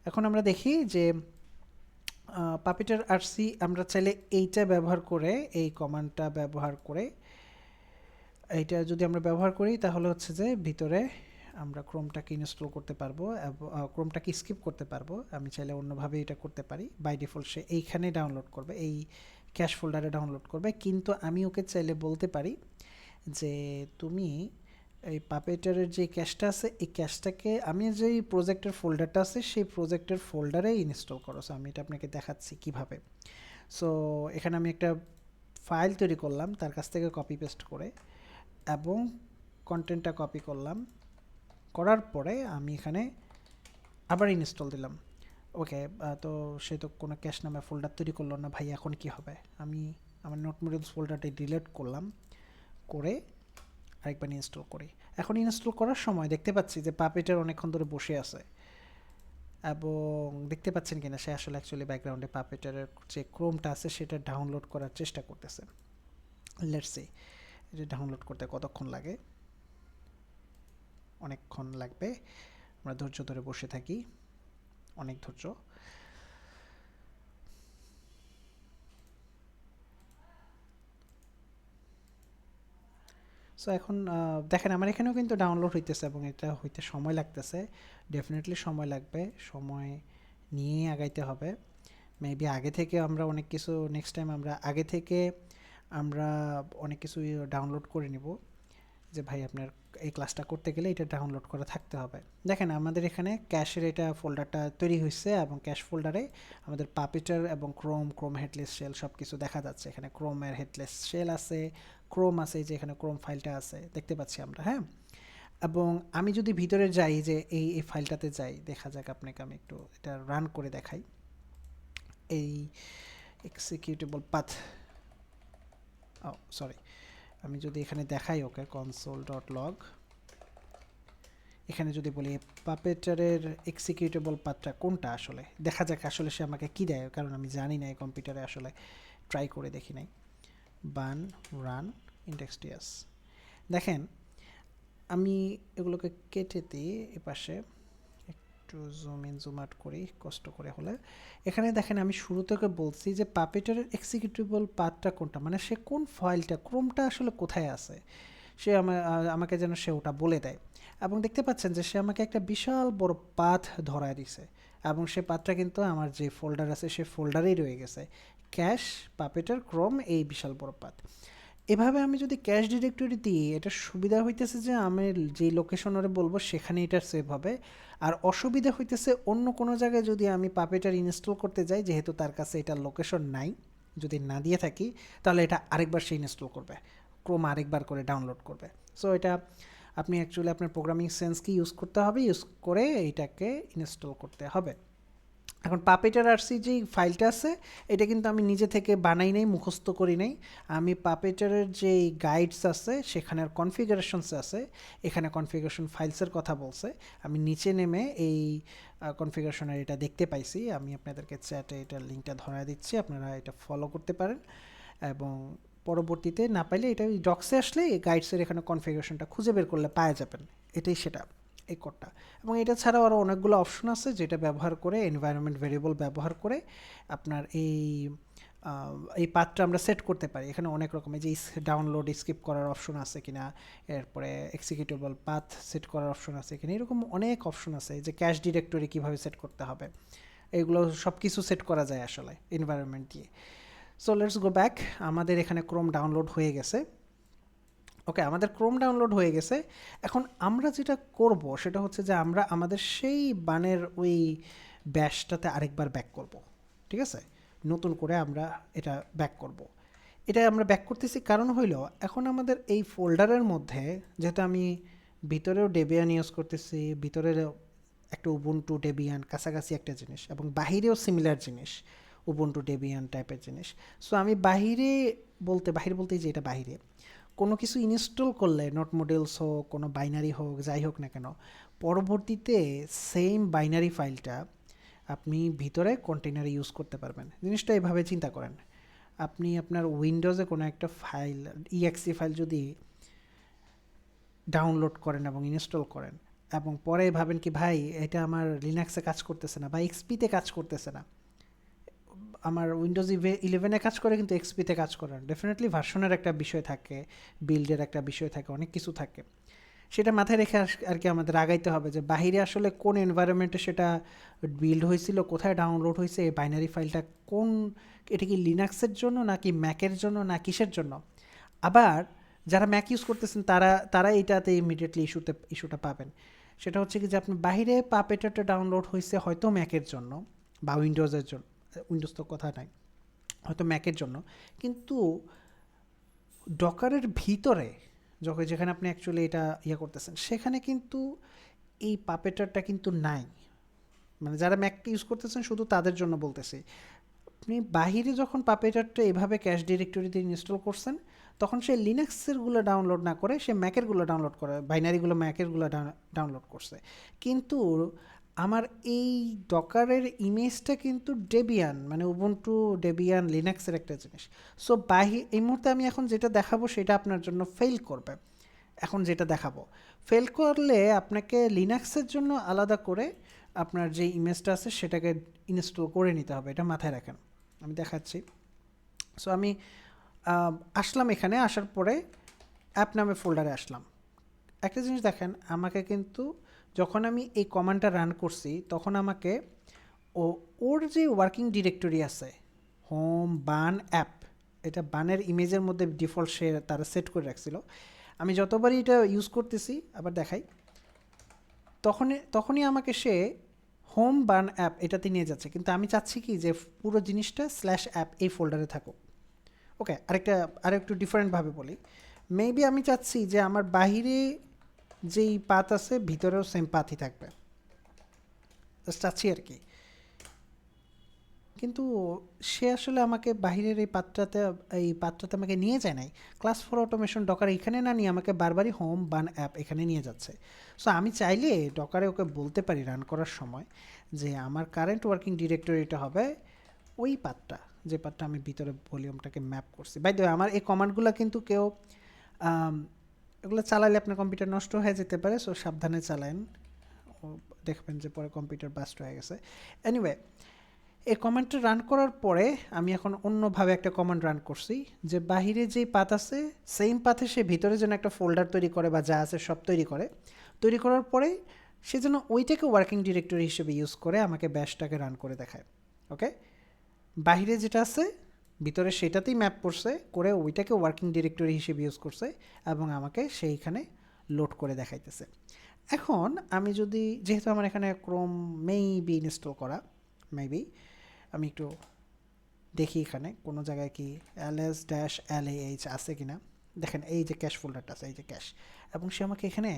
এখন আমরা দেখি যে পাপিটার আরসি আমরা চাইলে এইটা ব্যবহার করে, এই কমান্ডটা ব্যবহার করে, এইটা যদি আমরা ব্যবহার করি তাহলে হচ্ছে যে ভিতরে আমরা ক্রোমটাকে ইনস্টল করতে পারবো, ক্রোমটাকে স্কিপ করতে পারবো। আমি চাইলে অন্যভাবে এটা করতে পারি। বাই ডিফল্ট সে এইখানে ডাউনলোড করবে, এই ক্যাশ ফোল্ডারে ডাউনলোড করবে, কিন্তু আমি ওকে চাইলে বলতে পারি যে তুমি এই পাপেটারের যে ক্যাশটা আছে এই ক্যাশটাকে আমি যেই প্রজেক্টের ফোল্ডারটা আছে সেই প্রজেক্টের ফোল্ডারে ইনস্টল করো। সো আমি এটা আপনাকে দেখাচ্ছি কিভাবে। সো এখানে আমি একটা ফাইল তৈরি করলাম তার কাছ থেকে কপি পেস্ট করে, এবং কন্টেন্টটা কপি করলাম, করার পরে আমি এখানে আবার ইনস্টল দিলাম। ওকে, তো সে তো কোনো ক্যাশ নামে ফোল্ডার তৈরি করলো না ভাই, এখন কি হবে? আমি আমার নোট মডিউলস ফোল্ডারটা ডিলিট করলাম, করে আরেকবার ইনস্টল করি। এখন ইনস্টল করার সময় দেখতে পাচ্ছি যে পাপেটার অনেকক্ষণ ধরে বসে আছে, এবং দেখতে পাচ্ছেন কিনা সে আসলে অ্যাকচুয়ালি ব্যাকগ্রাউন্ডে পাপেটারের যে ক্রোমটা আছে সেটা ডাউনলোড করার চেষ্টা করতেছে। লেটস সি এটা ডাউনলোড করতে কতক্ষণ লাগে। অনেকক্ষণ লাগবে, আমরা ধৈর্য ধরে বসে থাকি, অনেক ধৈর্য। সো এখন দেখেন আমার এখানেও কিন্তু ডাউনলোড হইতেছে এবং এটা হইতে সময় লাগতেছে, ডেফিনেটলি সময় লাগবে, সময় নিয়েই আগাইতে হবে। মেবি আগে থেকে আমরা অনেক কিছু নেক্সট টাইম আমরা আগে থেকে আমরা অনেক কিছু ডাউনলোড করে নিব, যে ভাই আপনার এই ক্লাসটা করতে গেলে এটা ডাউনলোড করা থাকতে হবে। দেখেন আমাদের এখানে ক্যাশের এটা ফোল্ডারটা তৈরি হয়েছে এবং ক্যাশ ফোল্ডারে আমাদের পাপিটার এবং ক্রোম হেডলেস শেল সব কিছু দেখা যাচ্ছে। এখানে ক্রোমের হেডলেস শেল আছে, ক্রোম আছে, যে এখানে ক্রোম ফাইলটা আছে দেখতে পাচ্ছি আমরা, হ্যাঁ। এবং আমি যদি ভিতরে যাই, যে এই ফাইলটাতে যাই, দেখা যাক আপনাকে আমি একটু এটা রান করে দেখাই। এই এক্সিকিউটেবল পাথ, ও সরি, আমি যদি এখানে দেখাই ওকে console.log, এখানে যদি বলি পাপেটারের এক্সিকিউটেবল পাথটা কোনটা, আসলে দেখা যাক আসলে সে আমাকে কি দেয়, কারণ আমি জানি না এই কম্পিউটারে আসলে ট্রাই করে দেখি নাই। বান রান index.ts, দেখেন আমি এগুলোকে কেটে দিই এপাশে, একটু জুম ইন জুম আউট করি কষ্ট করে হলে। এখানে দেখেন আমি শুরু থেকে বলছি যে পাপেটারের এক্সিকিউটেবল পাথটা কোনটা, মানে সে কোন ফাইলটা, ক্রোমটা আসলে কোথায় আছে, সে আমাকে যেন সে ওটা বলে দেয়। এবং দেখতে পাচ্ছেন যে সে আমাকে একটা বিশাল বড় পাথ ধরায় দিছে, এবং সে পাথটা কিন্তু আমার যে ফোল্ডার আছে সে ফোল্ডারেই রয়ে গেছে, ক্যাশ পাপেটার ক্রোম, এই বিশাল বড় পাথ। এভাবে আমি যদি ক্যাশ ডিরেক্টরি দিই, এটা সুবিধা হইতেছে যে আমি যেই লোকেশনে বলবো সেখানে এটা সেভ হবে। আর অসুবিধা হইতেছে অন্য কোনো জায়গায় যদি আমি পাপেটার ইনস্টল করতে যাই, যেহেতু তার কাছে এটার লোকেশন নাই, যদি না দিয়ে থাকি, তাহলে এটা আরেকবার সে ইনস্টল করবে, ক্রোম আরেকবার করে ডাউনলোড করবে। সো এটা আপনি অ্যাকচুয়ালি আপনার প্রোগ্রামিং সেন্সকে ইউজ করতে হবে, ইউজ করে এইটাকে ইনস্টল করতে হবে। এখন পাপেটার আরসি যে ফাইলটা আছে এটা কিন্তু আমি নিজে থেকে বানাই নাই, মুখস্থ করি নাই। আমি পাপেটারের যে গাইডস আছে সেখানের কনফিগারেশনস আছে, এখানে কনফিগারেশন ফাইলসের কথা বলছে, আমি নিচে নেমে এই কনফিগারেশনের এটা দেখতে পাইছি। আমি আপনাদেরকে চ্যাটে এটার লিঙ্কটা ধরায় দিচ্ছি, আপনারা এটা ফলো করতে পারেন, এবং পরবর্তীতে না পাইলে এটা ডক্সে আসলে এই গাইডসের এখানে কনফিগারেশনটা খুঁজে বের করলে পাওয়া যাবেন, এটাই সেটা এই কোডটা। এবং এটা ছাড়াও আরও অনেকগুলো অপশন আছে যেটা ব্যবহার করে, এনভায়রনমেন্ট ভেরিয়েবল ব্যবহার করে আপনার এই পাথটা আমরা সেট করতে পারি। এখানে অনেক রকমের যে ডাউনলোড স্কিপ করার অপশন আছে কিনা, এরপরে এক্সিকিউটেবল পাথ সেট করার অপশন আছে কিনা, এরকম অনেক অপশন আছে, যে ক্যাশ ডিরেক্টরি কীভাবে সেট করতে হবে, এগুলো সব কিছু সেট করা যায় আসলে এনভায়রনমেন্ট দিয়ে। সো লেটস গো ব্যাক, আমাদের এখানে ক্রোম ডাউনলোড হয়ে গেছে। ওকে, আমাদের ক্রোম ডাউনলোড হয়ে গেছে। এখন আমরা যেটা করব সেটা হচ্ছে যে আমরা আমাদের সেই বানের ওই ব্যাশটাতে আরেকবার ব্যাক করব, ঠিক আছে, নতুন করে আমরা এটা ব্যাক করব। এটা আমরা ব্যাক করতেছি কারণ হইল এখন আমাদের এই ফোল্ডারের মধ্যে, যেহেতু আমি ভিতরেও ডেবিয়ান ইউজ করতেছি, ভিতরের একটা উবুন্টু ডেবিয়ান কাছাকাছি একটা জিনিস, এবং বাহিরেও সিমিলার জিনিস উবুন্টু ডেবিয়ান টাইপের জিনিস। সো আমি বাহিরে বলতে যে এটা বাহিরে কোনো কিছু ইনস্টল করলে, নট মডেলস হোক, কোনো বাইনারি হোক, যাই হোক না কেন, পরবর্তীতে সেম বাইনারি ফাইলটা আপনি ভিতরে কন্টেনারে ইউজ করতে পারবেন। জিনিসটা এভাবে চিন্তা করেন, আপনি আপনার উইন্ডোজে কোনো একটা ফাইল, ইএক্সি ফাইল যদি ডাউনলোড করেন এবং ইনস্টল করেন, এবং পরে ভাবেন কি ভাই এটা আমার লিনাক্সে কাজ করতেছে না বা এক্সপিতে কাজ করতেছে না, আমার উইন্ডোজ 11-এ কাজ করে কিন্তু এক্সপিতে কাজ করে না, ডেফিনেটলি ভার্সনের একটা বিষয় থাকে, বিল্ডের একটা বিষয় থাকে, অনেক কিছু থাকে। সেটা মাথায় রেখে আর কি আমাদের আগাইতে হবে যে বাহিরে আসলে কোন এনভায়রনমেন্টে সেটা বিল্ড হয়েছিল, কোথায় ডাউনলোড হয়েছে, এই বাইনারি ফাইলটা কোন, এটা কি লিনাক্সের জন্য নাকি ম্যাকের জন্য না কিসের জন্য। আবার যারা ম্যাক ইউজ করতেছেন তারা এইটাতে ইমিডিয়েটলি ইস্যুটা পাবেন। সেটা হচ্ছে কি যে আপনার বাহিরে পাপেটারটা ডাউনলোড হয়েছে হয়তো ম্যাকের জন্য বা উইন্ডোজের জন্য, উইন্ডোজ তো কথা নাই, হয়তো ম্যাকের জন্য, কিন্তু ডকারের ভিতরে যেখানে আপনি অ্যাকচুয়ালি এটা করতেছেন সেখানে কিন্তু এই পাপেটারটা কিন্তু নাই। মানে যারা ম্যাকটা ইউজ করতেছেন শুধু তাদের জন্য বলতেছি, আপনি বাহিরে যখন পাপেটারটা এভাবে ক্যাশ ডিরেক্টরিতে ইনস্টল করছেন তখন সে লিনাক্সেরগুলো ডাউনলোড না করে সে ম্যাকেরগুলো ডাউনলোড করে, বাইনারিগুলো ম্যাকেরগুলো ডাউনলোড করছে। কিন্তু আমার এই ডকারের ইমেজটা কিন্তু ডেবিয়ান, মানে উবুন্টু ডেবিয়ান লিনাক্সের একটা জিনিস। সো এই মুহূর্তে আমি এখন যেটা দেখাবো সেটা আপনার জন্য ফেল করবে। এখন যেটা দেখাবো ফেল করলে আপনাকে লিনাক্সের জন্য আলাদা করে আপনার যে ইমেজটা আছে সেটাকে ইনস্টল করে নিতে হবে, এটা মাথায় রাখেন। আমি দেখাচ্ছি। সো আমি আসলাম, এখানে আসার পরে অ্যাপ নামে ফোল্ডারে আসলাম। একটা জিনিস দেখেন, আমাকে কিন্তু যখন আমি এই কমান্ডটা রান করছি তখন আমাকে ওর যে ওয়ার্কিং ডিরেক্টরি আছে হোম বান অ্যাপ, এটা বানের ইমেজের মধ্যে ডিফল্ট সে তারা সেট করে রাখছিল। আমি যতবারই এটা ইউজ করতেছি, আবার দেখাই, তখনই আমাকে সে হোম বান অ্যাপ এটাতে নিয়ে যাচ্ছে। কিন্তু আমি চাচ্ছি কি যে পুরো জিনিসটা /অ্যাপ এই ফোল্ডারে থাকুক। ওকে, আরেকটু ডিফারেন্টভাবে বলি, মেবি আমি চাচ্ছি যে আমার বাহিরে যেই পাথ আছে ভিতরেও সেম পাথই থাকবে, চাচ্ছি আর কি। কিন্তু সে আসলে আমাকে বাহিরের এই পাথটাতে আমাকে নিয়ে যায় নাই। ক্লাস 4 অটোমেশন ডকার এখানে না নিয়ে আমাকে বারবারই হোম বান অ্যাপ এখানে নিয়ে যাচ্ছে। সো আমি চাইলে ডকারে ওকে বলতে পারি রান করার সময় যে আমার কারেন্ট ওয়ার্কিং ডিরেক্টরিটা হবে ওই পাথটা, যে পাথটা আমি ভিতরে ভলিউমটাকে ম্যাপ করছি। বাই দ্য ওয়ে, আমার এই কমান্ডগুলো কিন্তু কেউ এগুলো চালালে আপনার কম্পিউটার নষ্ট হয়ে যেতে পারে, সো সাবধানে চালান, দেখবেন যে পরে কম্পিউটার বাস্ট হয়ে গেছে। এনিওয়ে, এই কমান্ডটা রান করার পরে আমি এখন অন্যভাবে একটা কমান্ড রান করছি যে বাহিরে যেই পাথ আছে সেম পাথে সে ভিতরে যেন একটা ফোল্ডার তৈরি করে বা যা আছে সব তৈরি করার পরে সে যেন ওইটাকে ওয়ার্কিং ডিরেক্টরি হিসেবে ইউজ করে আমাকে ব্যাশটাকে রান করে দেখায়। ওকে, বাহিরে যেটা আছে ভিতরে সেটাতেই ম্যাপ করছে করে ওইটাকে ওয়ার্কিং ডিরেক্টরি হিসেবে ইউজ করছে এবং আমাকে সেইখানে লোড করে দেখাইতেছে। এখন আমি যদি, যেহেতু আমার এখানে ক্রোম মেবি ইনস্টল করা, মেবি আমি একটু দেখি এখানে কোনো জায়গায় কি ls-lah আছে কিনা। দেখেন এই যে ক্যাশ ফোল্ডারটা আছে, এই যে ক্যাশ, এবং সে আমাকে এখানে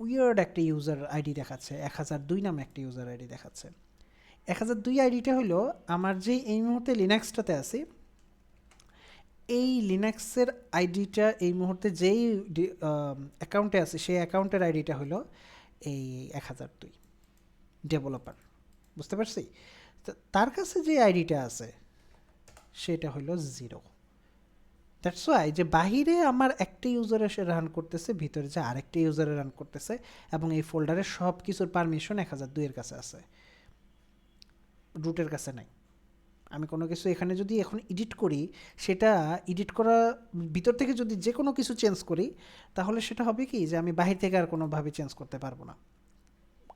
উইয়ার্ড একটা ইউজার আইডি দেখাচ্ছে, 1002 নামে একটা ইউজার আইডি দেখাচ্ছে। 1002 আইডিটা হলো আমার যেই এই মুহূর্তে লিনাক্সটাতে আছি এই লিনাক্সের আইডিটা, এই মুহূর্তে যেই অ্যাকাউন্টে আছে সেই অ্যাকাউন্টের আইডিটা হলো এই 1002 ডেভেলপার, বুঝতে পারছি? তার কাছে যে আইডিটা আছে সেটা হলো 0। দ্যাটস ওয়াই যে বাহিরে আমার একটা ইউজার এসে রান করতেছে, ভিতরে যে আরেকটা ইউজারে রান করতেছে, এবং এই ফোল্ডারের সব কিছুর পারমিশন 1002 এর কাছে আছে, রুটের কাছে নাই। আমি কোনো কিছু এখানে যদি এখন এডিট করি, সেটা এডিট করা ভিতর থেকে যদি যে কোনো কিছু চেঞ্জ করি তাহলে সেটা হবে কি যে আমি বাহির থেকে আর কোনোভাবে চেঞ্জ করতে পারবো না,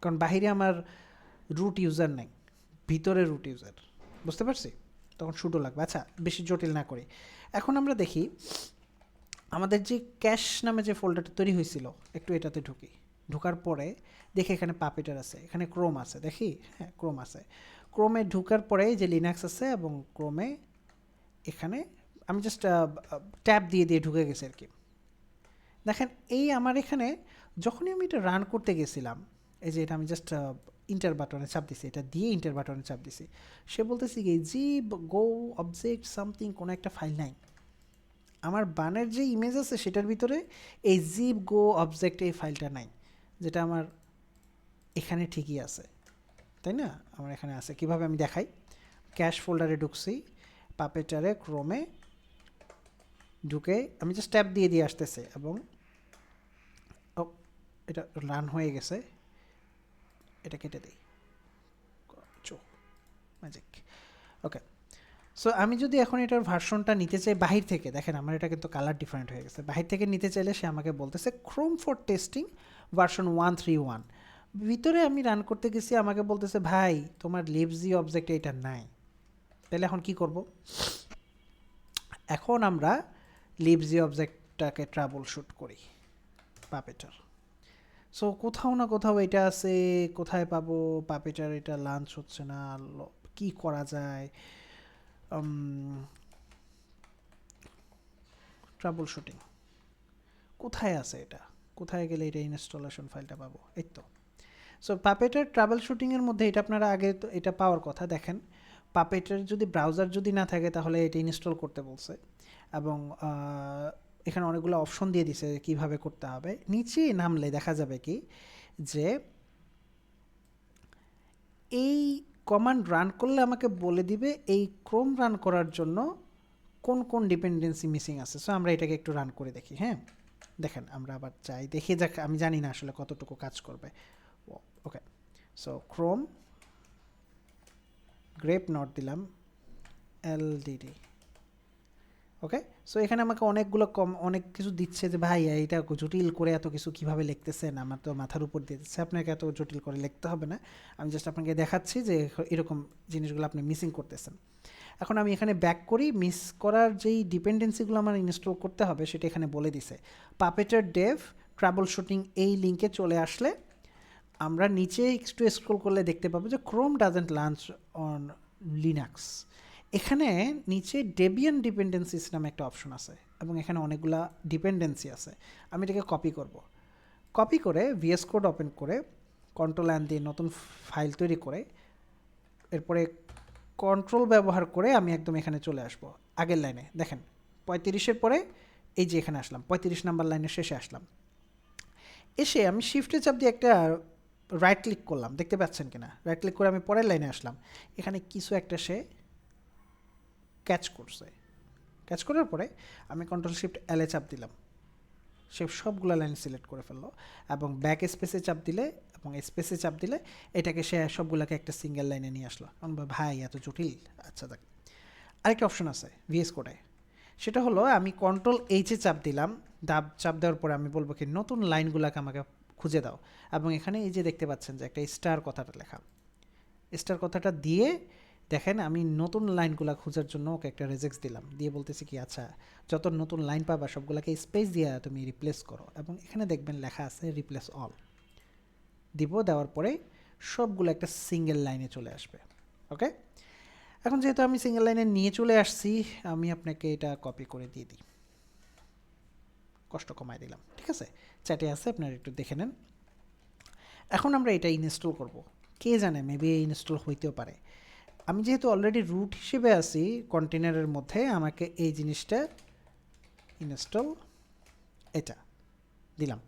কারণ বাহিরে আমার রুট ইউজার নেই, ভিতরে রুট ইউজার। বুঝতে পারছি? তখন সুডো লাগবে। আচ্ছা, বেশি জটিল না করি, এখন আমরা দেখি আমাদের যে ক্যাশ নামে যে ফোল্ডারটা তৈরি হয়েছিল, একটু এটাতে ঢোকার পরে দেখি এখানে পাপেটার আছে, এখানে ক্রোম আছে, দেখি হ্যাঁ ক্রোম আছে। ক্রোমে ঢোকার পরে যে লিনাক্স আছে এবং ক্রোমে এখানে আমি জাস্ট ট্যাব দিয়ে ঢুকে গেছি আর কি। দেখেন এই আমার এখানে যখনই আমি এটা রান করতে গেছিলাম, এই যে এটা আমি জাস্ট ইন্টার বাটনে চাপ দিছি, এটা দিয়ে ইন্টার বাটনে চাপ দিছি, সে বলতেছি কি জিপ গো অবজেক্ট সামথিং, কোনো একটা ফাইল নাই। আমার বানের যে ইমেজ আছে সেটার ভিতরে এই জিপ গো অবজেক্ট এই ফাইলটা নাই, যেটা আমার এখানে ঠিকই আছে, তাই না? আমার এখানে আছে। কিভাবে আমি দেখাই, ক্যাশ ফোল্ডারে ঢুকছি, পাপেটারে ক্রোমে ঢুকে আমি জাস্ট ট্যাব দিয়ে আসতেছে এবং এটা রান হয়ে গেছে, এটা কেটে দিই, ম্যাজিক। ওকে, সো আমি যদি এখন এটার ভার্সনটা নিতে চাই বাহির থেকে, দেখেন আমার এটা কিন্তু কালার ডিফারেন্ট হয়ে গেছে, বাহির থেকে নিতে চাইলে সে আমাকে বলতেছে ক্রোম ফর টেস্টিং ভার্সন 131। ভিতরে আমি রান করতে গেছি, আমাকে বলতেছে ভাই তোমার লিবজি অবজেক্ট এটা নাই। তাহলে এখন কি করব? এখন আমরা লিবজি অবজেক্টটাকে ট্রাবল শুট করি পাপেটার। সো কোথাও না কোথাও এটা আছে, কোথায় পাবো পাপেটার? এটা লাঞ্চ হচ্ছে না, কি করা যায়? ট্রাবল শুটিং কোথায় আছে? এটা কোথায় গেলে এটা ইনস্টলেশন ফাইলটা পাবো? এই তো। সো পাপেটার ট্রাবল শুটিংয়ের মধ্যে এটা আপনারা আগে তো এটা পাওয়ার কথা। দেখেন পাপেটার যদি ব্রাউজার যদি না থাকে তাহলে এটা ইনস্টল করতে বলছে, এবং এখানে অনেকগুলো অপশন দিয়ে দিছে কিভাবে করতে হবে। নিচে নামলে দেখা যাবে কি যে এই কমান্ড রান করলে আমাকে বলে দিবে এই ক্রোম রান করার জন্য কোন কোন ডিপেন্ডেন্সি মিসিং আছে। সো আমরা এটাকে একটু রান করে দেখি। হ্যাঁ, দেখেন আমরা আবার চাই দেখি যাক, আমি জানি না আসলে কতটুকু কাজ করবে। ওকে, সো ক্রোম গ্রেপ নট দিলাম এলডিডি। ওকে, সো এখানে আমাকে অনেকগুলো অনেক কিছু দিচ্ছে যে ভাই এইটা জটিল করে এত কিছু কিভাবে লিখতেছেন, আমার তো মাথার উপর দিয়ে দিচ্ছে, আপনাকে এত জটিল করে লিখতে হবে না, আমি জাস্ট আপনাকে দেখাচ্ছি যে এরকম জিনিসগুলো আপনি মিসিং করতেছেন। এখন আমি এখানে ব্যাক করি, মিস করার যেই ডিপেন্ডেন্সিগুলো আমার ইনস্টল করতে হবে সেটা এখানে বলে দিছে। পাপেটার ডেভ ট্রাবল শুটিং এই লিঙ্কে চলে আসলে আমরা নিচে একটু স্ক্রল করলে দেখতে পাবো যে Chrome doesn't launch on Linux. এখানে নিচে ডেবিয়ান ডিপেন্ডেন্সিস নামে একটা অপশন আছে এবং এখানে অনেকগুলা ডিপেন্ডেন্সি আছে। আমি এটাকে কপি করব, কপি করে ভিএস কোড ওপেন করে কন্ট্রোল এন দিয়ে নতুন ফাইল তৈরি করে এরপরে কন্ট্রোল ব্যবহার করে আমি একদম এখানে চলে আসব আগের লাইনে। দেখেন 35-এর পরে এই যে এখানে আসলাম, 35 নাম্বার লাইনের শেষে আসলাম। এসে আমি শিফটে চাপ দিয়ে একটা রাইট ক্লিক করলাম, দেখতে পাচ্ছেন কিনা, রাইট ক্লিক করে আমি পরের লাইনে আসলাম। এখানে কিছু একটা সে ক্যাচ করছে, ক্যাচ করার পরে আমি কন্ট্রোল শিফট এল এ চাপ দিলাম, সে সবগুলো লাইন সিলেক্ট করে ফেললো এবং ব্যাক স্পেসে চাপ দিলে এবং স্পেসে চাপ দিলে এটাকে সে সবগুলোকে একটা সিঙ্গেল লাইনে নিয়ে আসলো। কারণ ভাই এত জটিল। আচ্ছা দেখ, আরেকটা অপশন আছে ভিএস কোডে, সেটা হলো আমি কন্ট্রোল এইচে চাপ দিলাম, চাপ দেওয়ার পরে আমি বলবো কি নতুন লাইনগুলোকে আমাকে খুঁজে দাও, এবং এখানে এই যে দেখতে পাচ্ছেন যে একটা স্টার কথাটা লেখা, স্টার কথাটা দিয়ে দেখেন আমি নতুন লাইনগুলো খোঁজার জন্য ওকে একটা রেজেক্স দিলাম, দিয়ে বলতেছি কি আচ্ছা যত নতুন লাইন পাবা সবগুলোকে স্পেস দিয়ে তুমি রিপ্লেস করো, এবং এখানে দেখবেন লেখা আছে রিপ্লেস অল দিব, দেওয়ার পরে সবগুলো একটা সিঙ্গেল লাইনে চলে আসবে। ওকে, এখন যেহেতু আমি সিঙ্গেল লাইনে নিয়ে চলে আসছি আমি আপনাকে এটা কপি করে দিয়ে দিই, কষ্ট কমায় দিলাম, ঠিক আছে, চ্যাটে আছে আপনারা একটু দেখে নেন। এখন আমরা এটা ইনস্টল করব, কে জানে মেবি ইনস্টল হইতেও পারে। আমি যেহেতু অলরেডি রুট হিসেবে আছি কন্টেনারের মধ্যে, আমাকে এই জিনিসটা ইনস্টল এটা দিলাম,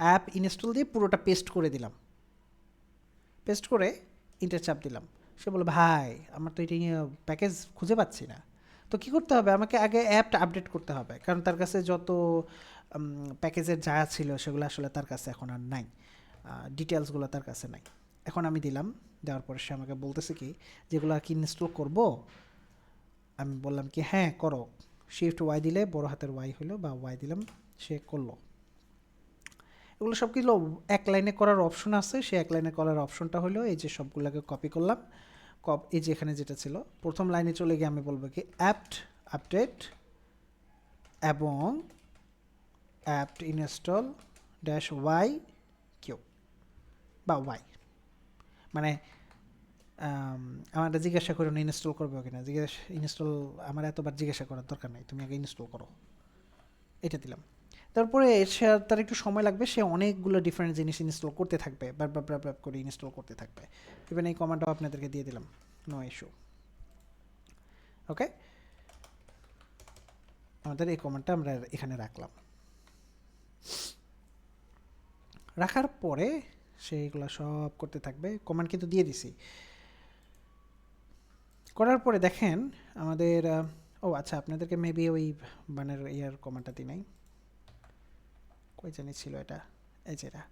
অ্যাপ ইনস্টল দিয়ে পুরোটা পেস্ট করে দিলাম, পেস্ট করে ইন্টার চাপ দিলাম। সে বলে ভাই আমার তো এটা প্যাকেজ খুঁজে পাচ্ছি না। তো কী করতে হবে, আমাকে আগে অ্যাপটা আপডেট করতে হবে, কারণ তার কাছে যত প্যাকেজের যা ছিল সেগুলো আসলে তার কাছে এখন আর নাই, ডিটেলসগুলো তার কাছে নাই। এখন আমি দিলাম, দেওয়ার পরে সে আমাকে বলতেছে কি যেগুলো কি ইনস্টল করব, আমি বললাম কি হ্যাঁ করো, শিফট ওয়াই দিলে বড় হাতের ওয়াই হলো বা ওয়াই দিলাম, সে করলো। এগুলো সব কিছু এক লাইনে করার অপশন আছে, সে এক লাইনে করার অপশনটা হলো এই যে সবগুলোকে কপি করলাম, এই যে এখানে যেটা ছিল প্রথম লাইনে চলে গিয়ে আমি বলবো কি অ্যাপ্ট আপডেট এবং apt install dash Y Q বা ওয়াই, মানে আমারটা জিজ্ঞাসা করুন ইনস্টল করবে কিনা, ইনস্টল আমার এতবার জিজ্ঞাসা করার দরকার নেই, তুমি আগে ইনস্টল করো, এটা দিলাম। তারপরে সে তার একটু সময় লাগবে, সে অনেকগুলো ডিফারেন্ট জিনিস ইনস্টল করতে থাকবে, বারবার করে ইনস্টল করতে থাকবে। ইভেন এই কমান্ডটাও আপনাদেরকে দিয়ে দিলাম, নো ইস্যু। ওকে, আমাদের এই কমান্ডটা আমরা এখানে রাখলাম, রাখার পরে সেইগুলো সব করতে থাকবে, কমান্ড কিন্তু দিয়ে দিছি। করার পরে দেখেন আমাদের ও আচ্ছা আপনাদেরকে মেবি ওই বানের ইয়ার কমান্ডটা দিই নাই, কই জানি ছিল এটা, এই যে এটা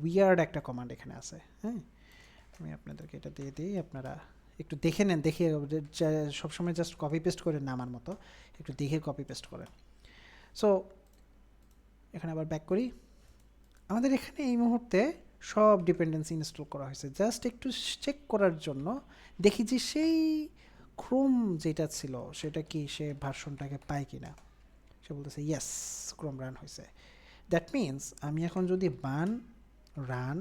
উইয়ার্ড একটা কমান্ড এখানে আছে। হ্যাঁ, আমি আপনাদেরকে এটা দিয়ে দিই, আপনারা একটু দেখে নেন, দেখে সবসময় জাস্ট কপি পেস্ট করেন না আমার মতো, একটু দেখে কপি পেস্ট করেন। সো এখানে আবার ব্যাক করি, আমাদের এখানে এই মুহূর্তে সব ডিপেন্ডেন্সি ইনস্টল করা হয়েছে, জাস্ট একটু চেক করার জন্য দেখি যে সেই ক্রোম যেটা ছিল সেটা কি সে ভার্সনটাকে পায় কিনা। সে বলতেছে ইয়েস ক্রোম রান হয়েছে, দ্যাট মিনস আমি এখন যদি রান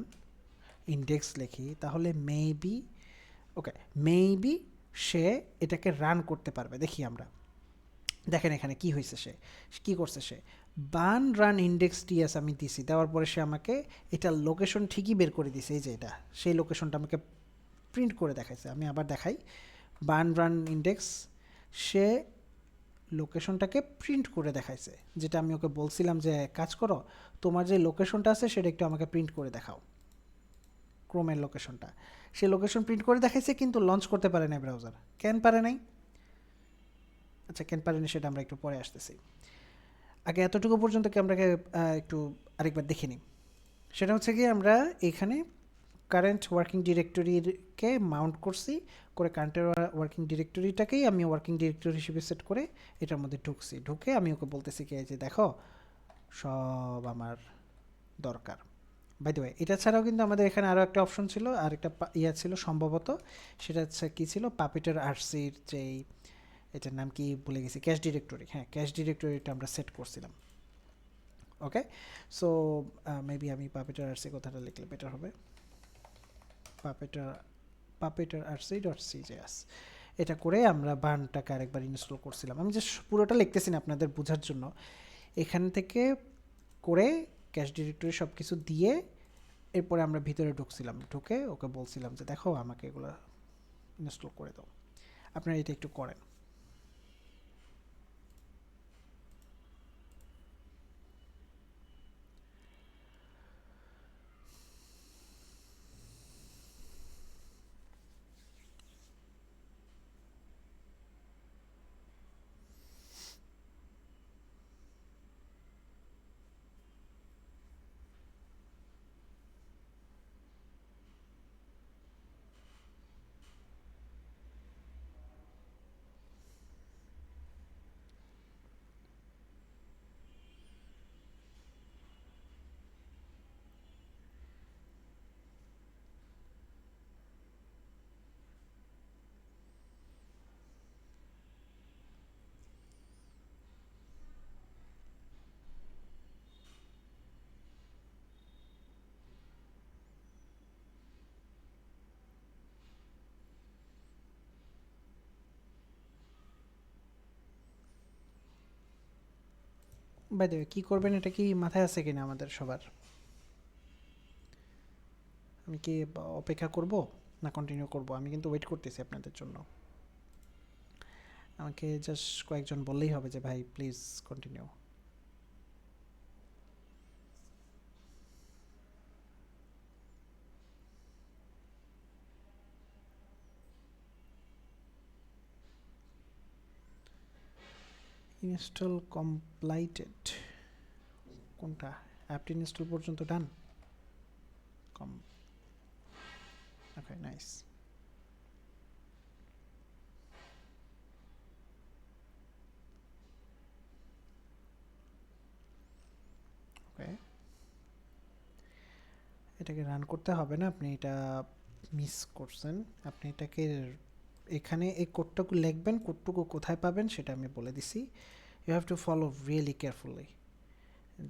ইন্ডেক্স লিখি তাহলে মেবি সে এটাকে রান করতে পারবে। দেখি আমরা, দেখেন এখানে কি হয়েছে, সে কি করছে, সে রান ইন্ডেক্স টিএস আমি দিছি, দেওয়ার পরে সে আমাকে এটার লোকেশন ঠিকই বের করে দিছে, এই যে এটা সেই লোকেশনটা আমাকে প্রিন্ট করে দেখাইছে। আমি আবার দেখাই রান ইন্ডেক্স, সে লোকেশনটাকে প্রিন্ট করে দেখাইছে, যেটা আমি ওকে বলছিলাম যে কাজ করো, তোমার যে লোকেশনটা আছে সেটা একটু আমাকে প্রিন্ট করে দেখাও, ক্রোমের লোকেশনটা। সে লোকেশন প্রিন্ট করে দেখাইছে কিন্তু লঞ্চ করতে পারে নাই ব্রাউজার। কেন পারে নাই? আচ্ছা, কেন পারে না সেটা আমরা একটু পরে আসতেছি। আগে এতটুকু পর্যন্ত কি আমরা একটু আরেকবার দেখে নিই। সেটা হচ্ছে কি, আমরা এখানে কারেন্ট ওয়ার্কিং ডিরেক্টরিকে মাউন্ট করছি, করে কারেন্টের ওয়ার্কিং ডিরেক্টরিটাকেই আমি ওয়ার্কিং ডিরেক্টরি হিসেবে সেট করে এটার মধ্যে ঢুকছি। ঢুকে আমি ওকে বলতেছি কি যে দেখো সব আমার দরকার। বাই দ্য ওয়ে, এটা ছাড়াও কিন্তু আমাদের এখানে আরও একটা অপশন ছিল, আর একটা ইয়া ছিল সম্ভবত, সেটা হচ্ছে কী ছিল, পাপিটার আরসির যেই, এটার নাম কি ভুলে গেছি, ক্যাশ ডিরেক্টরি। হ্যাঁ, ক্যাশ ডিরেক্টরিটা আমরা সেট করছিলাম। ওকে, সো মেবি আমি পাপিটার আরসি কথাটা লিখলে বেটার হবে। পাপেটার আরসি ডট সিজেএস, এটা করে আমরা বার্নটাকে আরেকবার ইনস্টল করছিলাম। আমি জাস্ট পুরোটা লিখতেছি না আপনাদের বোঝার জন্য। এখান থেকে করে ক্যাশ ডিরেক্টরি সব কিছু দিয়ে এরপরে আমরা ভিতরে ঢুকছিলাম, ঢুকে ওকে বলছিলাম যে দেখো আমাকে এগুলো ইনস্টল করে দাও। আপনারা এটা একটু করেন। বাই দ্য ওয়ে, কী করবেন এটা কি মাথায় আছে কিনা আমাদের সবার? আমি কি অপেক্ষা করব না কন্টিনিউ করব? আমি কিন্তু ওয়েট করতেছি আপনাদের জন্য। আমাকে জাস্ট কয়েকজন বললেই হবে যে ভাই প্লিজ কন্টিনিউ। ইনস্টল কমপ্লাইটেড কোনটা? অ্যাপটি ইনস্টল পর্যন্ত ডান। কম, ওকে, নাইস। ওকে, এটাকে রান করতে হবে না, আপনি এটা মিস করছেন। আপনি এটাকে এখানে এই কোডটুকু লিখবেন, কোডটুকু কোথায় পাবেন সেটা আমি বলে দিছি। You have to follow really carefully.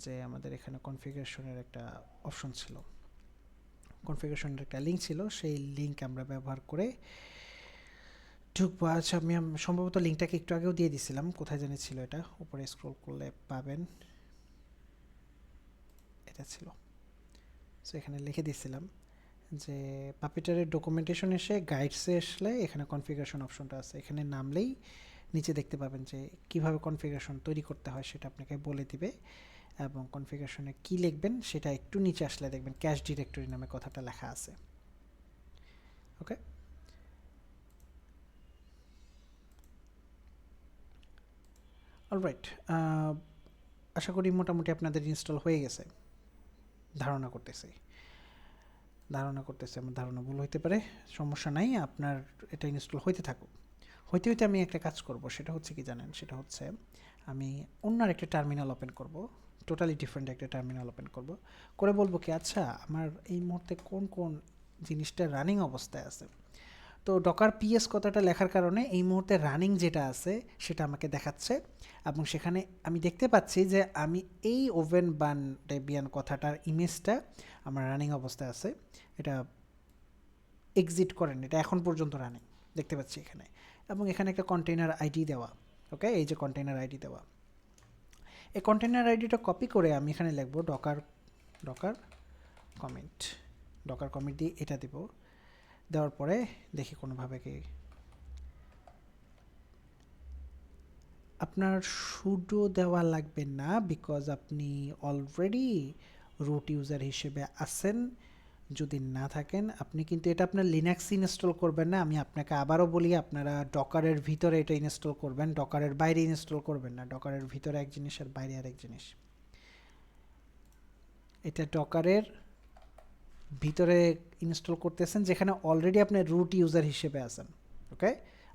যে আমাদের এখানে কনফিগারেশনের একটা অপশন ছিল, কনফিগারেশনের একটা লিঙ্ক ছিল, সেই লিঙ্ক আমরা ব্যবহার করে ঢুকবো। আচ্ছা, আমি সম্ভবত লিঙ্কটাকে একটু আগেও দিয়ে দিছিলাম, কোথায় জানি ছিল এটা, উপরে স্ক্রল করলে পাবেন, এটা ছিল। সো এখানে লিখে দিছিলাম যে পাপিটারের ডকুমেন্টেশন এসে গাইডসে আসলে এখানে কনফিগারেশন অপশনটা আছে, এখানে নামলেই নিচে দেখতে পাবেন যে কিভাবে কনফিগারেশন তৈরি করতে হয় সেটা আপনাকে বলে দিবে, এবং কনফিগারেশনে কি লিখবেন সেটা একটু নিচে আসলে দেখবেন ক্যাশ ডিরেক্টরি নামে কথাটা লেখা আছে। ওকে, অলরাইট, আশা করি মোটামুটি আপনাদের ইনস্টল হয়ে গেছে, ধারণা করতেছি। আমার ধারণা ভুল হইতে পারে, সমস্যা নাই, আপনার এটা ইনস্টল হইতে থাকুক। হইতে হইতে আমি একটা কাজ করব, সেটা হচ্ছে কি জানেন, সেটা হচ্ছে আমি অন্য একটা টার্মিনাল ওপেন করব, টোটালি ডিফারেন্ট একটা টার্মিনাল ওপেন করব, করে বলবো কি আচ্ছা আমার এই মুহূর্তে কোন কোন জিনিসটা রানিং অবস্থায় আছে। তো ডকার পিএস কথাটা লেখার কারণে এই মুহূর্তে রানিং যেটা আছে সেটা আমাকে দেখাচ্ছে, এবং সেখানে আমি দেখতে পাচ্ছি যে আমি এই ওভেন বান ডেবিয়ান কথাটার ইমেজটা আমার রানিং অবস্থায় আছে। এটা এক্সিট করেন, এটা এখন পর্যন্ত রানিং দেখতে পাচ্ছি এখানে, এবং এখানে একটা কন্টেইনার আইডি দেওয়া। ওকে, এই যে কন্টেইনার আইডি দেওয়া, এই কন্টেইনার আইডিটা কপি করে আমি এখানে লিখবো Docker Docker comment, Docker comment দিয়ে এটা দেব। দেওয়ার পরে দেখি কোনোভাবে কি আপনার সুডো দেওয়া লাগবে না, বিকজ আপনি অলরেডি রুট ইউজার হিসেবে আছেন। যদি না থাকেন আপনি কিন্তু এটা আপনার লিনাক্স ইনস্টল করবেন না, আমি আপনাকে আবারও বলি, আপনারা ডকারের ভিতরে এটা ইনস্টল করবেন, ডকারের বাইরে ইনস্টল করবেন না। ডকারের ভিতরে এক জিনিস আর বাইরে আরেক জিনিস। এটা ডকারের ভিতরে ইনস্টল করতেছেন যেখানে অলরেডি আপনি রুট ইউজার হিসেবে আছেন। ওকে,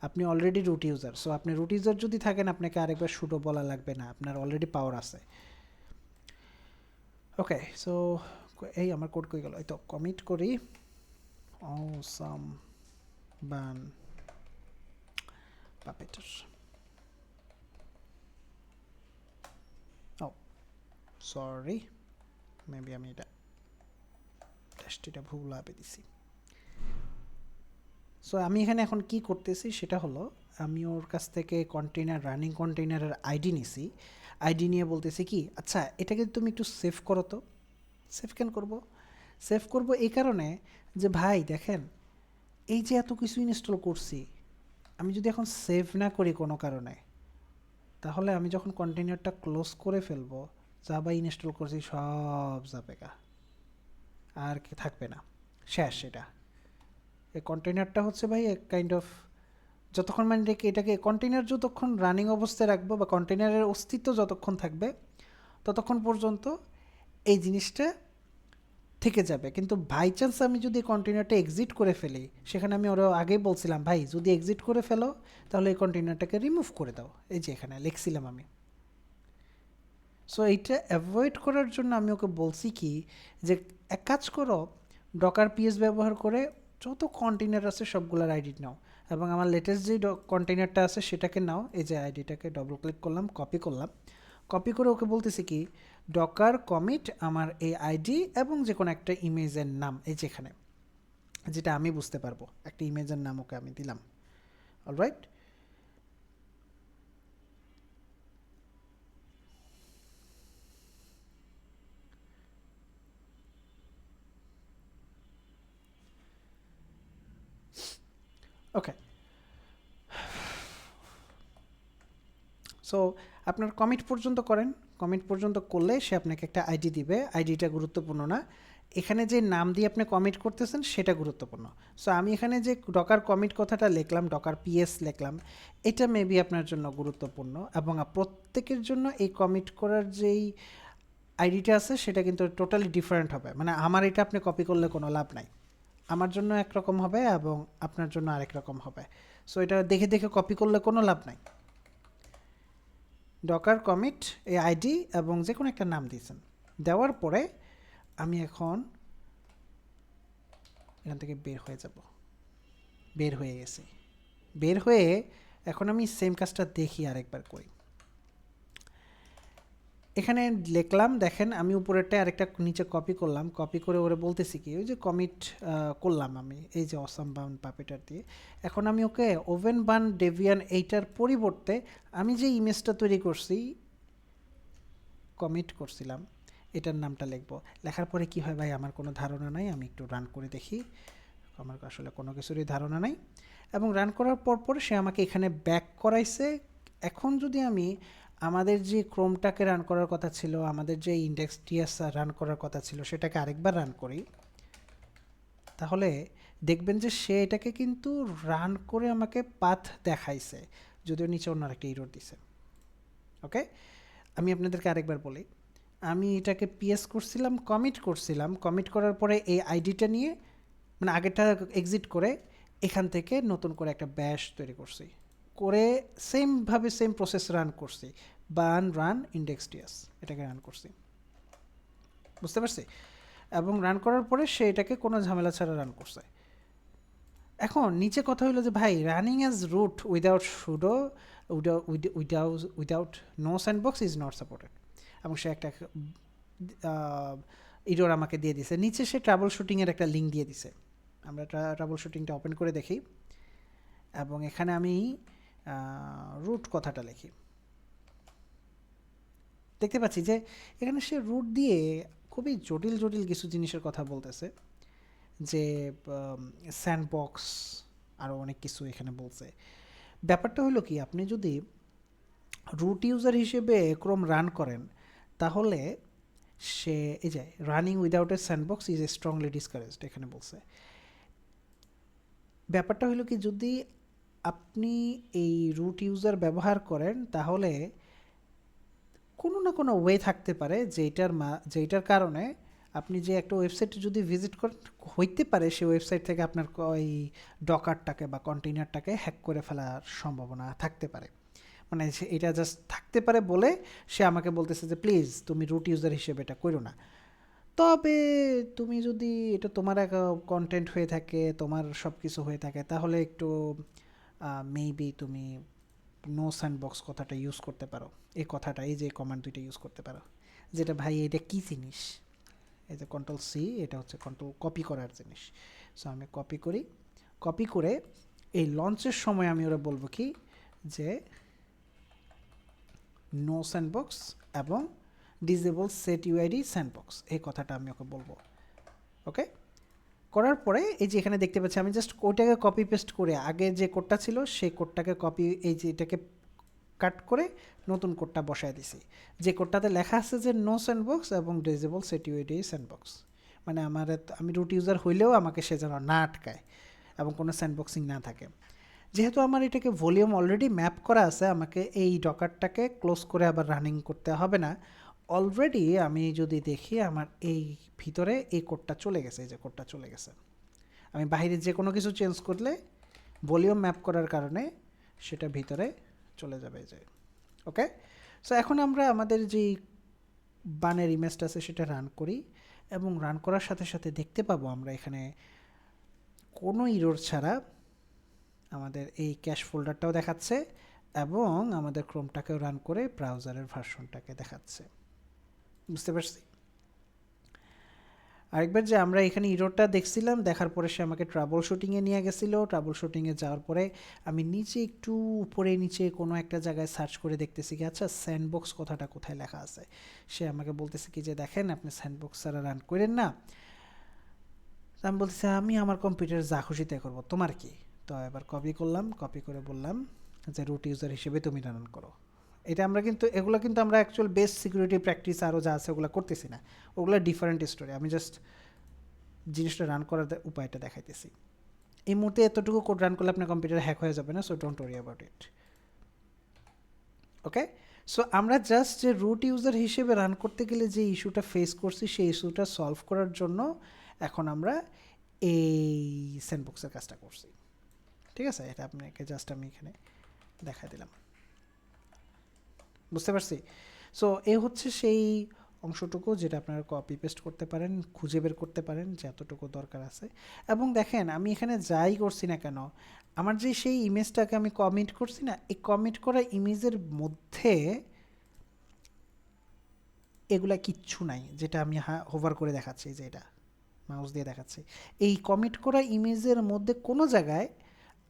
আপনি অলরেডি রুট ইউজার, সো আপনি রুট ইউজার যদি থাকেন আপনাকে আরেকবার সুডো বলা লাগবে না, আপনার অলরেডি পাওয়ার আছে। ওকে, সো এই আমার কোড কই গেল, এই তো কমিট করি awesome বান পাপেটার। ও সরি, মেবি আমি এটা টেস্টটা ভুল ভাবে দিছি। সো আমি এখানে এখন কি করতেছি সেটা হলো, আমি ওর কাছ থেকে কন্টেইনার, রানিং কন্টেইনারের আইডি নিছি। আইডি নিয়ে বলতেছি কি, আচ্ছা এটাকে তুমি একটু সেভ করো তো। সেভ কেন করব? সেভ করব এই কারণে যে ভাই দেখেন, এই যে এত কিছু ইনস্টল করছি, আমি যদি এখন সেভ না করি কোনো কারণে, তাহলে আমি যখন কন্টেইনারটা ক্লোজ করে ফেলবো, যা বা ইনস্টল করছি সব যাবে গা, আর কি থাকবে না, শেষ। এটা এই কন্টেইনারটা হচ্ছে ভাই এক কাইন্ড অফ, যতক্ষণ মানে এটাকে কন্টেইনার যতক্ষণ রানিং অবস্থায় রাখবো বা কন্টেইনারের অস্তিত্ব যতক্ষণ থাকবে ততক্ষণ পর্যন্ত এই জিনিসটা থেকে যাবে। কিন্তু বাই চান্স আমি যদি কন্টেইনারটা এক্সিট করে ফেলি, সেখানে আমি ওরা আগেই বলছিলাম ভাই যদি এক্সিট করে ফেলো তাহলে এই কন্টেইনারটাকে রিমুভ করে দাও, এই যে এখানে লিখছিলাম আমি। সো এইটা অ্যাভয়েড করার জন্য আমি ওকে বলছি কি, যে এক কাজ করো, ডকার পিএস ব্যবহার করে যত কন্টেইনার আছে সবগুলোর আইডি নাও, এবং আমার লেটেস্ট যে কন্টেইনারটা আছে সেটাকে নাও। এই যে আইডিটাকে ডবল ক্লিক করলাম, কপি করলাম, কপি করে ওকে বলতেছি কি, ডকার কমিট আমার এই আইডি এবং যে কোনো একটা ইমেজের নাম, এই যেখানে যেটা আমি বুঝতে পারবো, একটা ইমেজের নাম ওকে আমি দিলাম। অলরাইট, ওকে। সো আপনার কমিট পর্যন্ত করেন, কমিট পর্যন্ত করলে সে আপনাকে একটা আইডি দিবে। আইডিটা গুরুত্বপূর্ণ না, এখানে যে নাম দিয়ে আপনি কমিট করতেছেন সেটা গুরুত্বপূর্ণ। সো আমি এখানে যে ডকার কমিট কথাটা লিখলাম, ডকার পিএস লিখলাম, এটা মেবি আপনার জন্য গুরুত্বপূর্ণ, এবং প্রত্যেকের জন্য এই কমিট করার যেই আইডিটা আছে সেটা কিন্তু টোটালি ডিফারেন্ট হবে। মানে আমার এটা আপনি কপি করলে কোনো লাভ নাই, আমার জন্য একরকম হবে এবং আপনার জন্য আরেক রকম হবে। সো এটা দেখে দেখে কপি করলে কোনো লাভ নাই। ডকার কমিট এই আইডি এবং যে কোনো একটা নাম দিয়েছেন, দেওয়ার পরে আমি এখন এখান থেকে বের হয়ে যাব। বের হয়ে গেছি, বের হয়ে এখন আমি সেম কাজটা দেখি আরেকবার করি। এখানে লিখলাম, দেখেন আমি উপরেরটা আরেকটা নিচে কপি করলাম, কপি করে ওরে বলতেছি কি, ওই যে কমিট করলাম আমি এই যে অসাম বান পাপেটার দিয়ে। এখন আমি ওকে ওভেন বান ডেভিয়ান এইটার পরিবর্তে আমি যে ইমেজটা তৈরি করছি, কমিট করছিলাম, এটার নামটা লিখবো। লেখার পরে কি হয় ভাই আমার কোনো ধারণা নাই, আমি একটু রান করে দেখি। আমার আসলে কোনো কিছুরই ধারণা নাই। এবং রান করার পর সে আমাকে এখানে ব্যাক করাইছে। এখন যদি আমি আমাদের যে ক্রোমটাকে রান করার কথা ছিল, আমাদের যে ইন্ডেক্স টিএস রান করার কথা ছিল, সেটাকে আরেকবার রান করি, তাহলে দেখবেন যে সে এটাকে কিন্তু রান করে আমাকে পাথ দেখাইছে, যদিও নিচে অন্য আরেকটা এরর দিছে। ওকে, আমি আপনাদেরকে আরেকবার বলি, আমি এটাকে পিএস করছিলাম, কমিট করছিলাম, কমিট করার পরে এই আইডিটা নিয়ে, মানে আগেরটা এক্সিট করে এখান থেকে নতুন করে একটা ব্যাশ তৈরি করছি, করে সেমভাবে সেম প্রসেস রান করছি, রান ইন্ডেক্স টিএস এটাকে রান করছি, বুঝতে পারছি? এবং রান করার পরে সে এটাকে কোনো ঝামেলা ছাড়া রান করছে। এখন নিচে কথা হলো যে ভাই running as root without sudo without no sandbox is not supported, এবং সে একটা ইরোর আমাকে দিয়ে দিছে। নিচে সে ট্রাবল শুটিংয়ের একটা লিঙ্ক দিয়ে দিছে, আমরা ট্রাবল শুটিংটা ওপেন করে দেখি, এবং এখানে আমি রুট কথাটা লিখি, দেখতে পাচ্ছি যে এখানে সে রুট দিয়ে খুবই জটিল জটিল কিছু জিনিসের কথা বলতেছে, যে স্যান্ডবক্স আরও অনেক কিছু এখানে বলছে। ব্যাপারটা হলো কি, আপনি যদি রুট ইউজার হিসেবে ক্রোম রান করেন, তাহলে সে এই যে running without a sandbox is strongly discouraged এখানে বলছে। ব্যাপারটা হলো কি, যদি আপনি এই রুট ইউজার ব্যবহার করেন তাহলে কোনো না কোনো ওয়ে থাকতে পারে যেটার কারণে আপনি যে একটা ওয়েবসাইটে যদি ভিজিট করেন, হইতে পারে সেই ওয়েবসাইট থেকে আপনার ওই ডকারটাকে বা কন্টেইনারটাকে হ্যাক করে ফেলার সম্ভাবনা থাকতে পারে। মানে এটা জাস্ট থাকতে পারে বলে সে আমাকে বলতেছে যে প্লিজ তুমি রুট ইউজার হিসেবে এটা করো না। তবে তুমি যদি এটা তোমার এক কন্টেন্ট হয়ে থাকে, তোমার সব কিছু হয়ে থাকে, তাহলে একটু মেবি তুমি নো স্যান্ডবক্স কথাটা ইউজ করতে পারো। এই কথাটা, এই যে কমান্ড দুইটা ইউজ করতে পারো, যেটা ভাই এটা কী জিনিস, এই যে কন্ট্রোল সি, এটা হচ্ছে কন্ট্রোল কপি করার জিনিস। সো আমি কপি করি, কপি করে এই লঞ্চের সময় আমি ওরা বলবো কি যে নো স্যান্ডবক্স এবং ডিসেবল সেট ইউআইডি স্যান্ডবক্স, এই কথাটা আমি ওকে বলবো। ওকে, করার পরে এই যে এখানে দেখতে পাচ্ছি আমি জাস্ট কোডটাকে কপি পেস্ট করে আগে যে কোডটা ছিল সেই কোডটাকে কপি, এই যে এটাকে কাট করে নতুন কোডটা বসায় দিছি, যে কোডটাতে লেখা আছে যে নো স্যান্ডবক্স এবং ডিসেবল সেট ইউআইডি স্যান্ডবক্স। মানে আমি রুট ইউজার হইলেও আমাকে সে যেন না আটকায় এবং কোনো স্যান্ডবক্সিং না থাকে। যেহেতু আমার এটাকে ভলিউম অলরেডি ম্যাপ করা আছে, আমাকে এই ডকারটাকে ক্লোজ করে আবার রানিং করতে হবে না। অলরেডি আমি যদি দেখি আমার এই ভিতরে এই কোডটা চলে গেছে, এই যে কোডটা চলে গেছে। আমি বাইরে যে কোনো কিছু চেঞ্জ করলে ভলিউম ম্যাপ করার কারণে সেটা ভিতরে চলে যাবে, এই যে। ওকে, সো এখন আমরা আমাদের যে বানের ইমেজটা আছে সেটা রান করি, এবং রান করার সাথে সাথে দেখতে পাবো আমরা এখানে কোনো ইরোর ছাড়া আমাদের এই ক্যাশ ফোল্ডারটাও দেখাচ্ছে এবং আমাদের ক্রোমটাকেও রান করে ব্রাউজারের ভার্সনটাকে দেখাচ্ছে। বুঝতে পারছি? আরেকবার যে আমরা এখানে ইরোরটা দেখছিলাম, দেখার পরে সে আমাকে ট্রাবল শুটিংয়ে নিয়ে গেছিলো। ট্রাবল শুটিংয়ে যাওয়ার পরে আমি নিচে একটু উপরে নিচে কোনো একটা জায়গায় সার্চ করে দেখতেছি কি আচ্ছা স্যান্ডবক্স কথাটা কোথায় লেখা আছে। সে আমাকে বলতেছে কি যে দেখেন আপনি স্যান্ডবক্স ছাড়া রান করেন না। আমি বলতেছি আমি আমার কম্পিউটার যা খুশি তাই করবো, তোমার কি? তো এবার কপি করলাম, কপি করে বললাম যে রুট ইউজার হিসেবে তুমি রান করো। এটা আমরা কিন্তু এগুলো কিন্তু আমরা অ্যাকচুয়াল বেস সিকিউরিটি প্র্যাকটিস আরও যা আছে ওগুলো করতেছি না, ওগুলো ডিফারেন্ট স্টোরি। আমি জাস্ট জিনিসটা রান করার উপায়টা দেখাইতেছি। এই মুহূর্তে এতটুকু কোড রান করলে আপনার কম্পিউটার হ্যাক হয়ে যাবে না, so don't worry about it. Okay, so আমরা জাস্ট যে রুট ইউজার হিসেবে রান করতে গেলে যে ইস্যুটা ফেস করছি সেই ইস্যুটা সলভ করার জন্য এখন আমরা এই স্যান্ডবক্সের কাজটা করছি। ঠিক আছে, এটা আপনাকে জাস্ট আমি এখানে দেখা দিলাম। বুঝতে পারছি? সো এ হচ্ছে সেই অংশটুকু যেটা আপনারা কপি পেস্ট করতে পারেন, খুঁজে বের করতে পারেন যে এতটুকু দরকার আছে। এবং দেখেন আমি এখানে যাই করছি না কেন, আমার যে সেই ইমেজটাকে আমি কমিট করছি না, এই কমিট করা ইমেজের মধ্যে এগুলা কিচ্ছু নাই, যেটা আমি হোভার করে দেখাচ্ছি, যে এটা মাউস দিয়ে দেখাচ্ছি। এই কমিট করা ইমেজের মধ্যে কোনো জায়গায়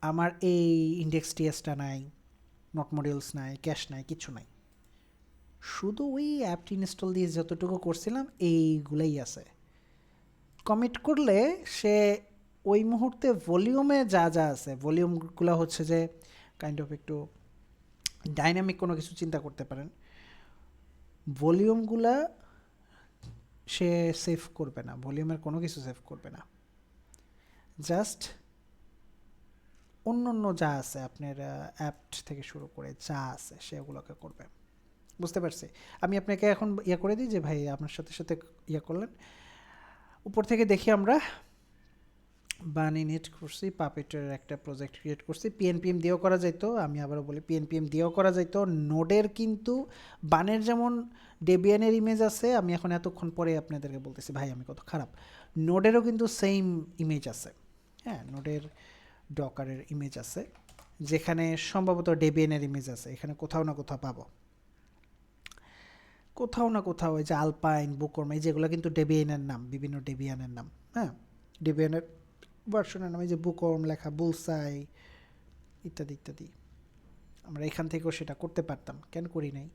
আমার এই ইন্ডেক্স টিএসটা নাই, নট মডিউলস নাই, ক্যাশ নাই, কিচ্ছু নাই। শুধু ওই অ্যাপটি ইনস্টল দিয়ে যতটুকু করছিলাম এইগুলাই আছে। কমিট করলে সে ওই মুহূর্তে ভলিউমে যা যা আছে, ভলিউমগুলো হচ্ছে যে কাইন্ড অফ একটু ডাইনামিক কোনো কিছু চিন্তা করতে পারেন, ভলিউমগুলা সে সেভ করবে না, ভলিউমের কোনো কিছু সেভ করবে না। জাস্ট অন্য অন্য যা আছে আপনার অ্যাপ থেকে শুরু করে যা আছে সেগুলোকে করবে। বুঝতে পারছি? আমি আপনাকে এখন ইয়ে করে দিই যে ভাই আপনার সাথে সাথে ইয়ে করলেন। উপর থেকে দেখি আমরা বান ইনিট করছি, পাপেটের একটা প্রজেক্ট ক্রিয়েট করছি, পিএনপিএম দিয়েও করা যাইতো। আমি আবারও বলি পিএনপিএম দিয়েও করা যাইতো। নোডের কিন্তু বানের যেমন ডেবিয়ানের ইমেজ আছে, আমি এখন এতক্ষণ পরে আপনাদেরকে বলতেছি ভাই আমি কত খারাপ, নোডেরও কিন্তু সেম ইমেজ আছে। হ্যাঁ, নোডের ডকারের ইমেজ আছে, যেখানে সম্ভবত ডেবিয়ানের ইমেজ আছে, এখানে কোথাও না কোথাও পাবো, কোথাও না কোথাও। ওই যে আলপাইন, বুকরম, এই যেগুলো কিন্তু ডেবিয়ানের নাম, বিভিন্ন ডেবিয়ানের নাম। হ্যাঁ, ডেবিয়ানের ভার্সনের নাম, এই যে বুকরম লেখা, বুলসাই ইত্যাদি ইত্যাদি। আমরা এখান থেকেও সেটা করতে পারতাম, কেন করি নাই?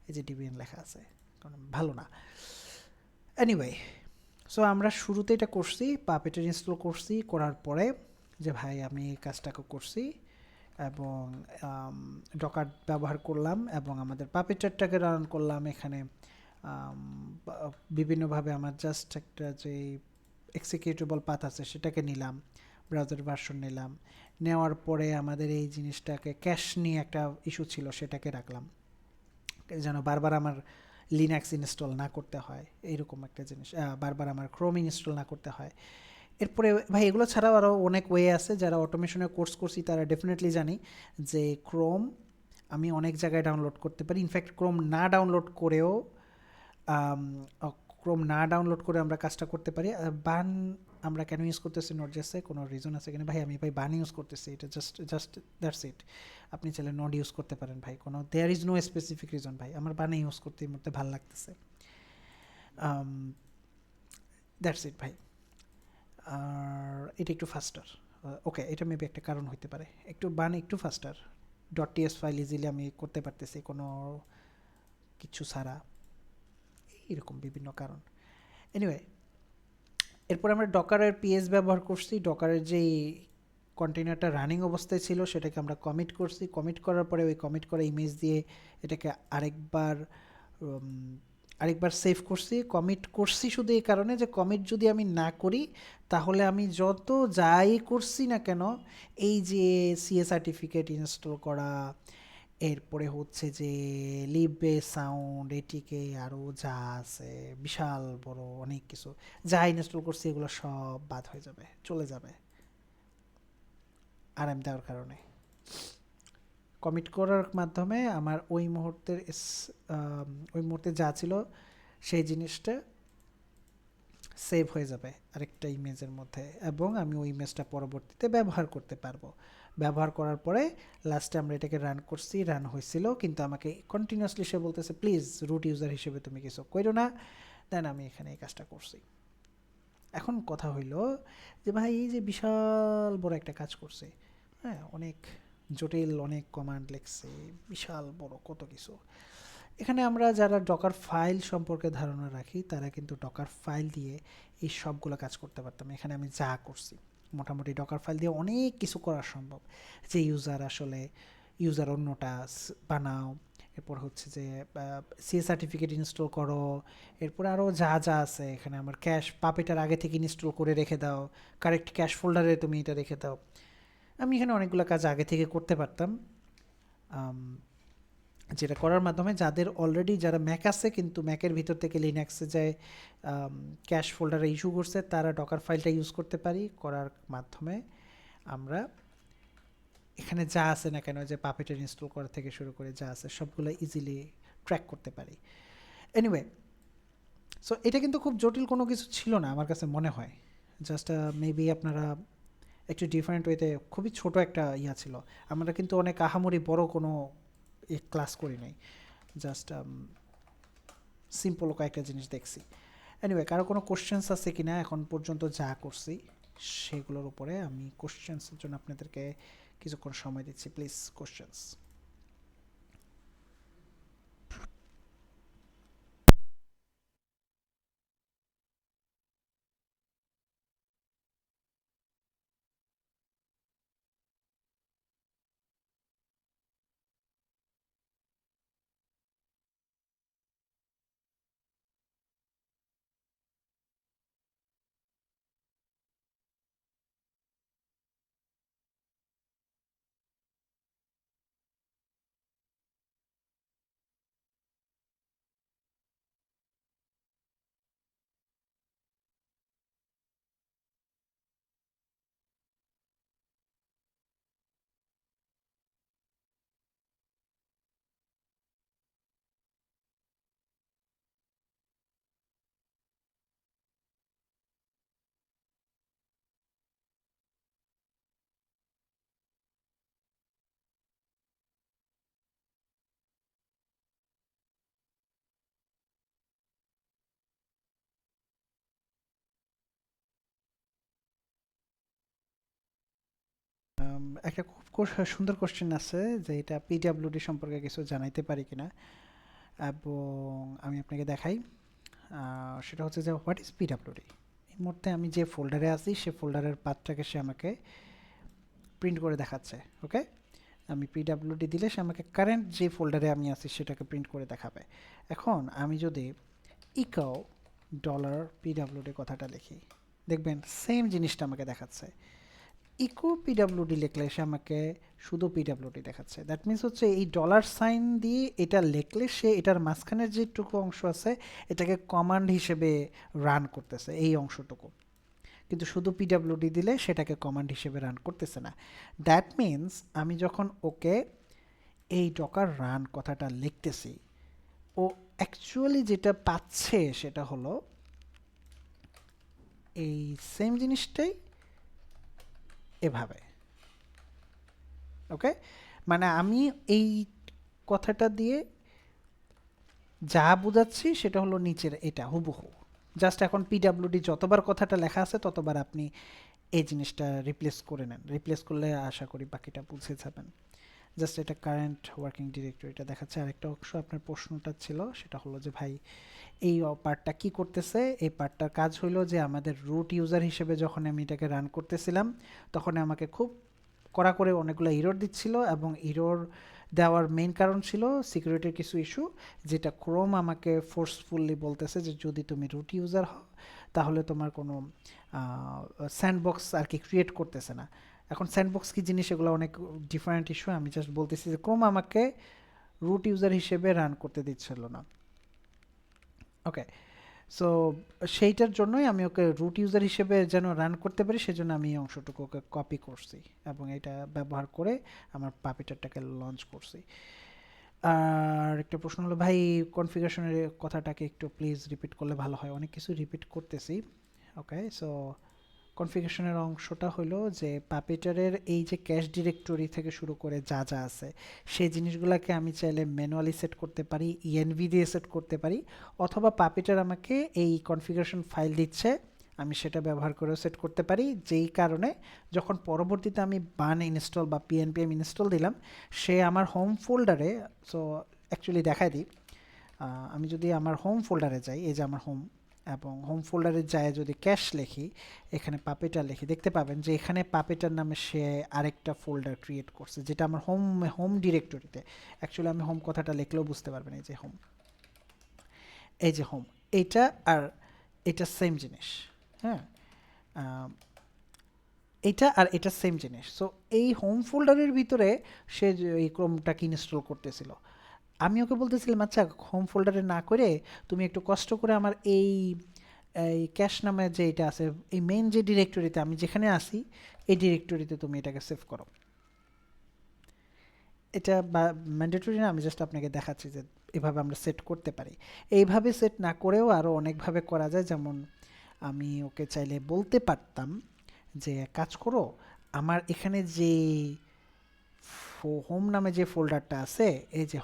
এই যে ডেবিয়ান লেখা আছে, কারণ ভালো না। এনিওয়ে, সো আমরা শুরুতে এটা করছি, পাপেটের ইনস্টল করছি, করার পরে যে ভাই আমি এই কাজটাকে করছি, এবং ডকার ব্যবহার করলাম এবং আমাদের পাপিটারটাকে রান করলাম এখানে। বিভিন্নভাবে আমার জাস্ট একটা যে এক্সিকিউটেবল পাথ আছে সেটাকে নিলাম, ব্রাউজার ভার্সন নিলাম, নেওয়ার পরে আমাদের এই জিনিসটাকে ক্যাশ নিয়ে একটা ইস্যু ছিল সেটাকে রাখলাম যেন বারবার আমার লিনাক্স ইনস্টল না করতে হয়, এইরকম একটা জিনিস, বারবার আমার ক্রোম ইনস্টল না করতে হয়। এরপরে ভাই এগুলো ছাড়াও আরও অনেক ওয়ে আছে, যারা অটোমেশনের কোর্স করছি তারা ডেফিনেটলি জানি যে ক্রোম আমি অনেক জায়গায় ডাউনলোড করতে পারি। ইনফ্যাক্ট ক্রোম না ডাউনলোড করেও ক্রোম না ডাউনলোড করে আমরা কাজটা করতে পারি। বান আমরা কেন ইউজ করতেছি নোটজেসে কোনো রিজন আছে কিনা? ভাই আমি বান ইউজ করতেছি, এটা জাস্ট দ্যাটস ইট। আপনি চাইলে নোট ইউজ করতে পারেন ভাই, কোনো there is no specific reason. ভাই আমার বানে ইউজ করতে এই মুহূর্তে ভালো লাগতেছে, দ্যাটস ইট ভাই। আর এটা একটু ফাস্টার, ওকে এটা মেবি একটা কারণ হইতে পারে, একটু বান একটু ফাস্টার। ডট টিএস ফাইল ইজিলি আমি করতে পারতেছি কোনো কিছু ছাড়া, এরকম বিভিন্ন কারণ। এনিওয়ে, এরপর আমরা ডকারের পিএস ব্যবহার করছি। ডকারের যেই কন্টেনারটা রানিং অবস্থায় ছিল সেটাকে আমরা কমিট করছি। কমিট করার পরে ওই কমিট করা ইমেজ দিয়ে এটাকে আরেকবার সেভ করছি। কমিট করছি শুধু এই কারণে যে কমিট যদি আমি না করি তাহলে আমি যত যাই করছি না কেন, এই যে সিএ সার্টিফিকেট ইনস্টল করা, এরপরে হচ্ছে যে লিবে সাউন্ড, এটিকে আরও যা আছে বিশাল বড় অনেক কিছু যা ইনস্টল করছি এগুলো সব বাদ হয়ে যাবে, চলে যাবে আরাম দেওয়ার কারণে। কমিট করার মাধ্যমে আমার ওই মুহূর্তে যা ছিল সেই জিনিসটা সেভ হয়ে যাবে আরেকটা ইমেজের মধ্যে, এবং আমি ওই ইমেজটা পরবর্তীতে ব্যবহার করতে পারবো। ব্যবহার করার পরে লাস্টে আমরা এটাকে রান করছি, রান হয়েছিল, কিন্তু আমাকে কন্টিনিউয়াসলি সে বলতেছে প্লিজ রুট ইউজার হিসেবে তুমি কিছু করো না। দেন আমি এখানে এই কাজটা করছি। এখন কথা হইল যে ভাই এই যে বিশাল বড় একটা কাজ করছে, হ্যাঁ অনেক জটিল, অনেক কমান্ড লিখছে, বিশাল বড় কত কিছু। এখানে আমরা যারা ডকার ফাইল সম্পর্কে ধারণা রাখি তারা কিন্তু ডকার ফাইল দিয়ে এই সবগুলো কাজ করতে পারতাম। এখানে আমি যা করছি মোটামুটি ডকার ফাইল দিয়ে অনেক কিছু করা সম্ভব। যে ইউজার অন্যটা বানাও, এরপর হচ্ছে যে সি সার্টিফিকেট ইনস্টল করো, এরপর আরও যা যা আছে এখানে আমার ক্যাশ পাপেটার আগে থেকে ইনস্টল করে রেখে দাও, কারেক্ট ক্যাশ ফোল্ডারে তুমি এটা রেখে দাও। আমি এখানে অনেকগুলো কাজ আগে থেকে করতে পারতাম, যেটা করার মাধ্যমে যাদের অলরেডি যারা ম্যাক আছে কিন্তু ম্যাকের ভিতর থেকে লিনাক্সে যায় ক্যাশ ফোল্ডারে ইস্যু করছে তারা ডকার ফাইলটা ইউজ করতে পারি। করার মাধ্যমে আমরা এখানে যা আছে না কেন, যে পাপেটের ইনস্টল করা থেকে শুরু করে যা আছে সবগুলো ইজিলি ট্র্যাক করতে পারি। এনিওয়ে, সো এটা কিন্তু খুব জটিল কোনো কিছু ছিল না আমার কাছে মনে হয়। জাস্ট মেবি আপনারা একটু ডিফারেন্ট ওয়েতে, খুবই ছোট একটা ইয়া ছিল। আমরা কিন্তু অনেক আহামরি বড় কোনো ক্লাস করি নাই, জাস্ট সিম্পল কয়েকটা জিনিস দেখছি। এনিওয়ে, কারো কোনো কোশ্চেন্স আছে কি না এখন পর্যন্ত যা করছি সেগুলোর উপরে? আমি কোশ্চেন্সের জন্য আপনাদেরকে কিছুক্ষণ সময় দিচ্ছি, প্লিজ কোশ্চেন্স। একটা খুব সুন্দর কোশ্চেন আছে যে এটা পিডাব্লিউডি সম্পর্কে কিছু জানাইতে পারি কিনা, এবং আমি আপনাকে দেখাই। সেটা হচ্ছে যে হোয়াট ইজ পিডাব্লিউডি। এই মুহূর্তে আমি যে ফোল্ডারে আছি সে ফোল্ডারের পাথটাকে সে আমাকে প্রিন্ট করে দেখাচ্ছে। ওকে, আমি পিডাব্লিউডি দিলে সে আমাকে কারেন্ট যে ফোল্ডারে আমি আছি সেটাকে প্রিন্ট করে দেখাবে। এখন আমি যদি ইকো ডলার পিডাব্লিউডি কথাটা লিখি, দেখবেন সেম জিনিসটা আমাকে দেখাচ্ছে। ইকো পিডাব্লিউডি লিখলে সে আমাকে শুধু পিডাব্লিউডি দেখাচ্ছে। দ্যাট মিনস হচ্ছে এই ডলার সাইন দিয়ে এটা লিখলে সে এটার মাঝখানের যেটুকু অংশ আছে এটাকে কমান্ড হিসেবে রান করতেছে, এই অংশটুকু। কিন্তু শুধু পিডাব্লিউডি দিলে সেটাকে কমান্ড হিসেবে রান করতেছে না। দ্যাট মিনস আমি যখন ওকে এই ডকার রান কথাটা লিখতেছি, ও অ্যাকচুয়ালি যেটা পাচ্ছে সেটা হলো এই সেম জিনিসটাই এভাবে। ওকে, মানে আমি এই কথাটা দিয়ে যা বোঝাচ্ছি সেটা হলো নিচের এটা হুবহু। জাস্ট এখন পিডাব্লিউডি যতবার কথাটা লেখা আছে ততবার আপনি এই জিনিসটা রিপ্লেস করে নেন। রিপ্লেস করলে আশা করি বাকিটা বুঝে যাবেন। জাস্ট এটা কারেন্ট ওয়ার্কিং ডিরেক্টরিটা দেখাচ্ছে। আরেকটা অংশ আপনার প্রশ্নটা ছিল সেটা হলো যে ভাই এই পার্টটা কি করতেছে। এই পার্টটার কাজ হলো যে আমাদের রুট ইউজার হিসেবে যখন আমি এটাকে রান করতেছিলাম তখন আমাকে খুব কড়া করে অনেকগুলো ইরর দিচ্ছিল, এবং ইরর দেওয়ার মেইন কারণ ছিল সিকিউরিটির কিছু ইস্যু, যেটা ক্রোম আমাকে ফোর্সফুলি বলতেছে যে যদি তুমি রুট ইউজার হও তাহলে তোমার কোনো স্যান্ডবক্স আর কি ক্রিয়েট করতেছে না। এখন স্যান্ডবক্স কি জিনিস এগুলো অনেক ডিফারেন্ট ইস্যু। আমি জাস্ট বলতেছি যে ক্রোম আমাকে রুট ইউজার হিসেবে রান করতে দিচ্ছিল না। ওকে, সো সেইটার জন্যই আমি ওকে রুট ইউজার হিসেবে যেন রান করতে পারি সেজন্য আমি এই অংশটুকু ওকে কপি করছি এবং এটা ব্যবহার করে আমার পাপিটারটাকে লঞ্চ করছি। আর একটা প্রশ্ন হলো ভাই কনফিগারেশনের কথাটাকে একটু প্লিজ রিপিট করলে ভালো হয়। অনেক কিছু রিপিট করতেছি। ওকে, সো কনফিগারেশনের অংশটা হলো যে পাপিটারের এই যে ক্যাশ ডিরেক্টরি থেকে শুরু করে যা যা আছে সেই জিনিসগুলোকে আমি চাইলে ম্যানুয়ালি সেট করতে পারি, ইএনভি দিয়ে সেট করতে পারি, অথবা পাপিটার আমাকে এই কনফিগারেশন ফাইল দিচ্ছে আমি সেটা ব্যবহার করেও সেট করতে পারি। যেই কারণে যখন পরবর্তীতে আমি বান ইনস্টল বা পিএনপিএম ইনস্টল দিলাম সে আমার হোম ফোল্ডারে, সো অ্যাকচুয়ালি দেখাই দিই, আমি যদি আমার হোম ফোল্ডারে যাই, এই যে আমার হোম, এবং হোম ফোল্ডারে যায় যদি ক্যাশ লিখি, এখানে পাপিটার লিখি, দেখতে পাবেন যে এখানে পাপিটার নামে সে আরেকটা ফোল্ডার ক্রিয়েট করছে যেটা আমার হোম ডিরেক্টরিতে। অ্যাকচুয়ালি আমি হোম কথাটা লিখলেও বুঝতে পারবেন, এই যে হোম, এই যে হোম, এটা আর এটা সেম জিনিস। হ্যাঁ, এটা আর এটা সেম জিনিস। সো এই হোম ফোল্ডারের ভিতরে সে এই ক্রোমটাকে ইনস্টল করতেছিল। আমি ওকে বলতেছিলাম আচ্ছা হোম ফোল্ডারে না করে তুমি একটু কষ্ট করে আমার এই এই ক্যাশ নামে যে এটা আছে এই মেইন যে ডিরেক্টরিতে আমি যেখানে আসি এই ডিরেক্টরিতে তুমি এটাকে সেভ করো। এটা ম্যান্ডেটরি না, আমি জাস্ট আপনাকে দেখাচ্ছি যে এভাবে আমরা সেট করতে পারি। এইভাবে সেট না করেও আরও অনেকভাবে করা যায়। যেমন আমি ওকে চাইলে বলতে পারতাম যে কাজ করো আমার এখানে যে হোম নামে যে ফোল্ডারটা আছে, এই যে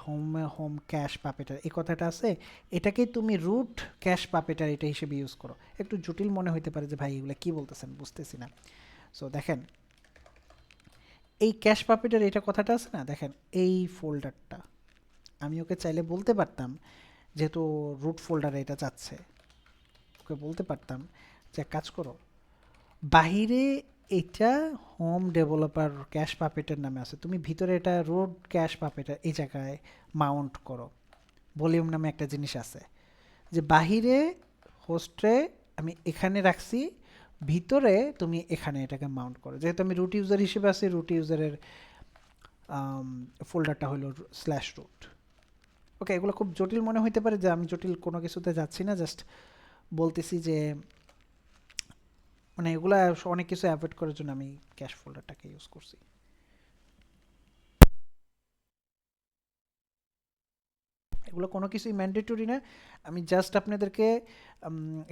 হোম ক্যাশ পাপেটার এই কথাটা আছে, এটাকেই তুমি রুট ক্যাশ পাপেটার এটা হিসেবে ইউজ করো। একটু জটিল মনে হইতে পারে যে ভাই এগুলো কী বলতেছেন বুঝতেছি না। সো দেখেন এই ক্যাশ পাপেটার এটা কথাটা আছে না, দেখেন এই ফোল্ডারটা আমি ওকে চাইলে বলতে পারতাম, যেহেতু রুট ফোল্ডারে এটা যাচ্ছে, ওকে বলতে পারতাম যে কাজ করো বাহিরে এটা হোম ডেভেলপার ক্যাশ পাপেটের নামে আছে, তুমি ভিতরে এটা রোড ক্যাশ পাপেটার এই জায়গায় মাউন্ট করো। ভলিউম নামে একটা জিনিস আছে যে বাহিরে হোস্টে আমি এখানে রাখছি, ভিতরে তুমি এখানে এটাকে মাউন্ট করো। যেহেতু আমি রুট ইউজার হিসেবে আছি, রুট ইউজারের ফোল্ডারটা হলো স্ল্যাশ রুট। ওকে, এগুলো খুব জটিল মনে হইতে পারে যে আমি জটিল কোনো কিছুতে যাচ্ছি না, জাস্ট বলতেছি যে মানে এগুলা অনেক কিছু অ্যাভয়েড করার জন্য আমি ক্যাশ ফোল্ডারটাকে ইউজ করছি। এগুলো কোনো কিছুই ম্যান্ডেটরি না, আমি জাস্ট আপনাদেরকে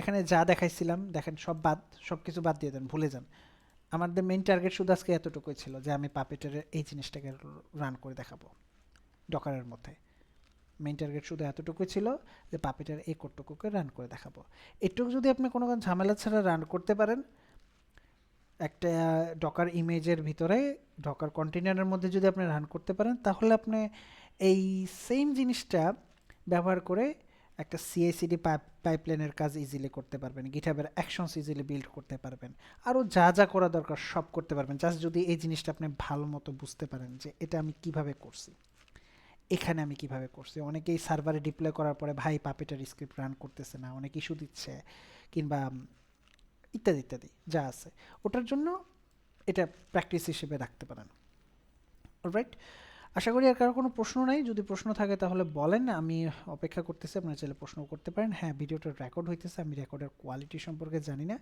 এখানে যা দেখাইছিলাম দেখেন সব বাদ, সব কিছু বাদ দিয়ে দেন, ভুলে যান। আমাদের মেইন টার্গেট শুধু আজকে এতটুকুই ছিল যে আমি পাপেটের এই জিনিসটাকে রান করে দেখাবো ডকারের মধ্যে। মেইন টার্গেট শুধু এতটুকুই ছিল যে পাপেটের এই কোডটুকুকে রান করে দেখাবো। এটুকু যদি আপনি কোনো ঝামেলা ছাড়া রান করতে পারেন একটা ডকার ইমেজের ভিতরে, ডকার কন্টেনারের মধ্যে যদি আপনি রান করতে পারেন তাহলে আপনি এই সেম জিনিসটা ব্যবহার করে একটা সিআইসিডি পাইপলাইনের কাজ ইজিলি করতে পারবেন, গিটহাবের অ্যাকশনস ইজিলি বিল্ড করতে পারবেন, আরও যা যা করা দরকার সব করতে পারবেন, জাস্ট যদি এই জিনিসটা আপনি ভালো মতো বুঝতে পারেন যে এটা আমি কিভাবে করছি, এখানে আমি কিভাবে করছি। অনেকেই সার্ভারে ডিপ্লয় করার পরে ভাই পাপেটার স্ক্রিপ্ট রান করতেছে না, অনেক ইস্যু দিচ্ছে, কিংবা ইত্যাদি ইত্যাদি যা আছে, ওটার জন্য এটা প্র্যাকটিস হিসেবে রাখতে পারেন। অলরাইট, আশা করি আর কারো কোনো প্রশ্ন নাই। যদি প্রশ্ন থাকে তাহলে বলেন, আমি অপেক্ষা করতেছি, আপনারা চাইলে প্রশ্ন করতে পারেন। হ্যাঁ, ভিডিওটা রেকর্ড হইতেছে, আমি রেকর্ডের কোয়ালিটি সম্পর্কে জানি না,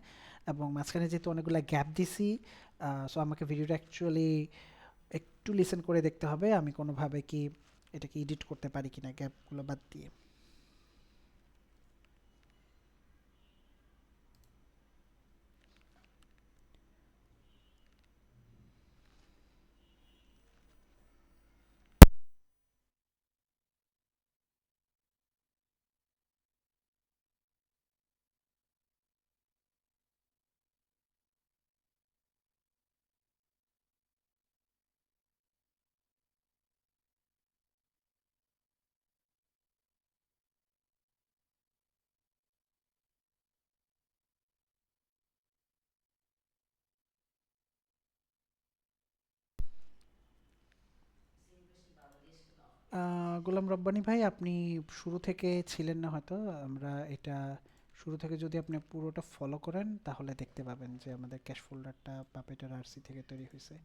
এবং মাঝখানে যেহেতু অনেকগুলো গ্যাপ দিছি, সো আমাকে ভিডিওটা অ্যাকচুয়ালি একটু লিসেন করে দেখতে হবে আমি কোনোভাবে কি এটাকে এডিট করতে পারি কিনা গ্যাপগুলো বাদ দিয়ে। গোলাম রব্বানী ভাই, আপনি শুরু থেকে ছিলেন না হয়তো, আমরা এটা শুরু থেকে যদি আপনি পুরোটা ফলো করেন তাহলে দেখতে পাবেন যে আমাদের ক্যাশ ফোল্ডারটা পাপেটার আরসি থেকে তৈরি হয়েছে।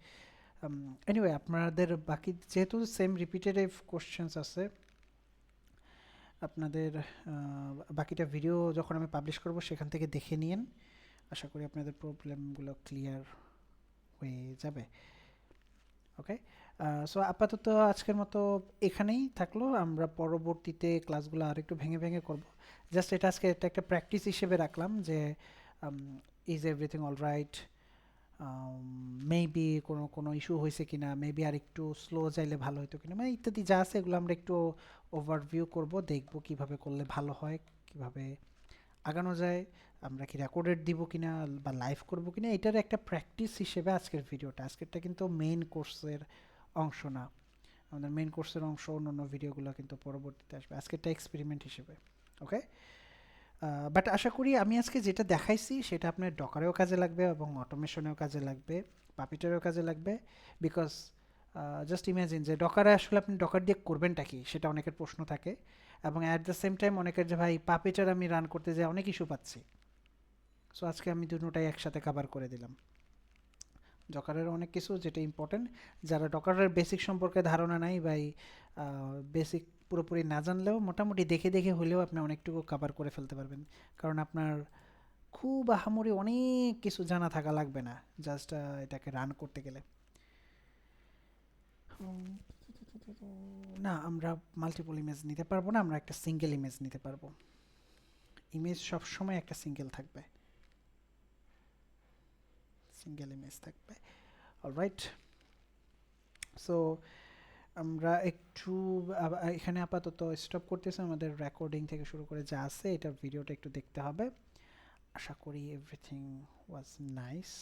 এনিওয়ে, আপনাদের বাকি যেহেতু সেম রিপিটেটিভ কোশ্চেন্স আছে, আপনাদের বাকিটা ভিডিও যখন আমি পাবলিশ করব সেখান থেকে দেখে নিন, আশা করি আপনাদের প্রবলেমগুলো ক্লিয়ার হয়ে যাবে। ওকে, সো আপাতত আজকের মতো এখানেই থাকলো, আমরা পরবর্তীতে ক্লাসগুলো আর একটু ভেঙে ভেঙে করব। জাস্ট এটা আজকে এটা একটা প্র্যাকটিস হিসেবে রাখলাম যে is everything all right, maybe কোনো কোনো ইস্যু হয়েছে কিনা, মেবি আর একটু স্লো চাইলে ভালো হতো কিনা, মানে ইত্যাদি যা আছে এগুলো আমরা একটু ওভারভিউ করব, দেখব কিভাবে করলে ভালো হয়, কিভাবে আগানো যায়, আমরা কি রেকর্ডেড দিব কিনা বা লাইভ করব কিনা, এটার একটা প্র্যাকটিস হিসেবে আজকের ভিডিওটা। আজকেরটা কিন্তু মেইন কোর্সের অংশ না, আমাদের মেইন কোর্সের অংশ অন্য ভিডিওগুলো কিন্তু পরবর্তীতে আসবে, আজকেরটা এক্সপেরিমেন্ট হিসেবে। ওকে, বাট আশা করি আমি আজকে যেটা দেখাইছি সেটা আপনার ডকারেও কাজে লাগবে এবং অটোমেশনেও কাজে লাগবে, পাপিটারেও কাজে লাগবে। বিকজ জাস্ট ইমাজিন যে ডকারে আসলে আপনি ডকার দিয়ে করবেনটা কি, সেটা অনেকের প্রশ্ন থাকে, এবং অ্যাট দ্য সেম টাইম অনেকের যে ভাই পাপিটার আমি রান করতে যাই অনেক ইস্যু পাচ্ছি। সো আজকে আমি দুটোটাই একসাথে কভার করে দিলাম। ডকারের অনেক কিছু যেটা ইম্পর্টেন্ট, যারা ডকারের বেসিক সম্পর্কে ধারণা নাই বা বেসিক পুরোপুরি না জানলেও মোটামুটি দেখে দেখে হলেও আপনি অনেকটুকু কভার করে ফেলতে পারবেন, কারণ আপনার খুব আহামরি অনেক কিছু জানা থাকা লাগবে না জাস্ট এটাকে রান করতে গেলে। না, আমরা মাল্টিপল ইমেজ নিতে পারবো না, আমরা একটা সিঙ্গেল ইমেজ নিতে পারবো। ইমেজ সবসময় একটা সিঙ্গেল থাকবে, সিঙ্গেল ইমেজ থাকবে। অলরাইট, সো আমরা একটু এখানে আপাতত স্টপ করতেছি, আমাদের রেকর্ডিং থেকে শুরু করে যা আছে এটার ভিডিওটা একটু দেখতে হবে। আশা করি এভরিথিং ওয়াজ নাইস।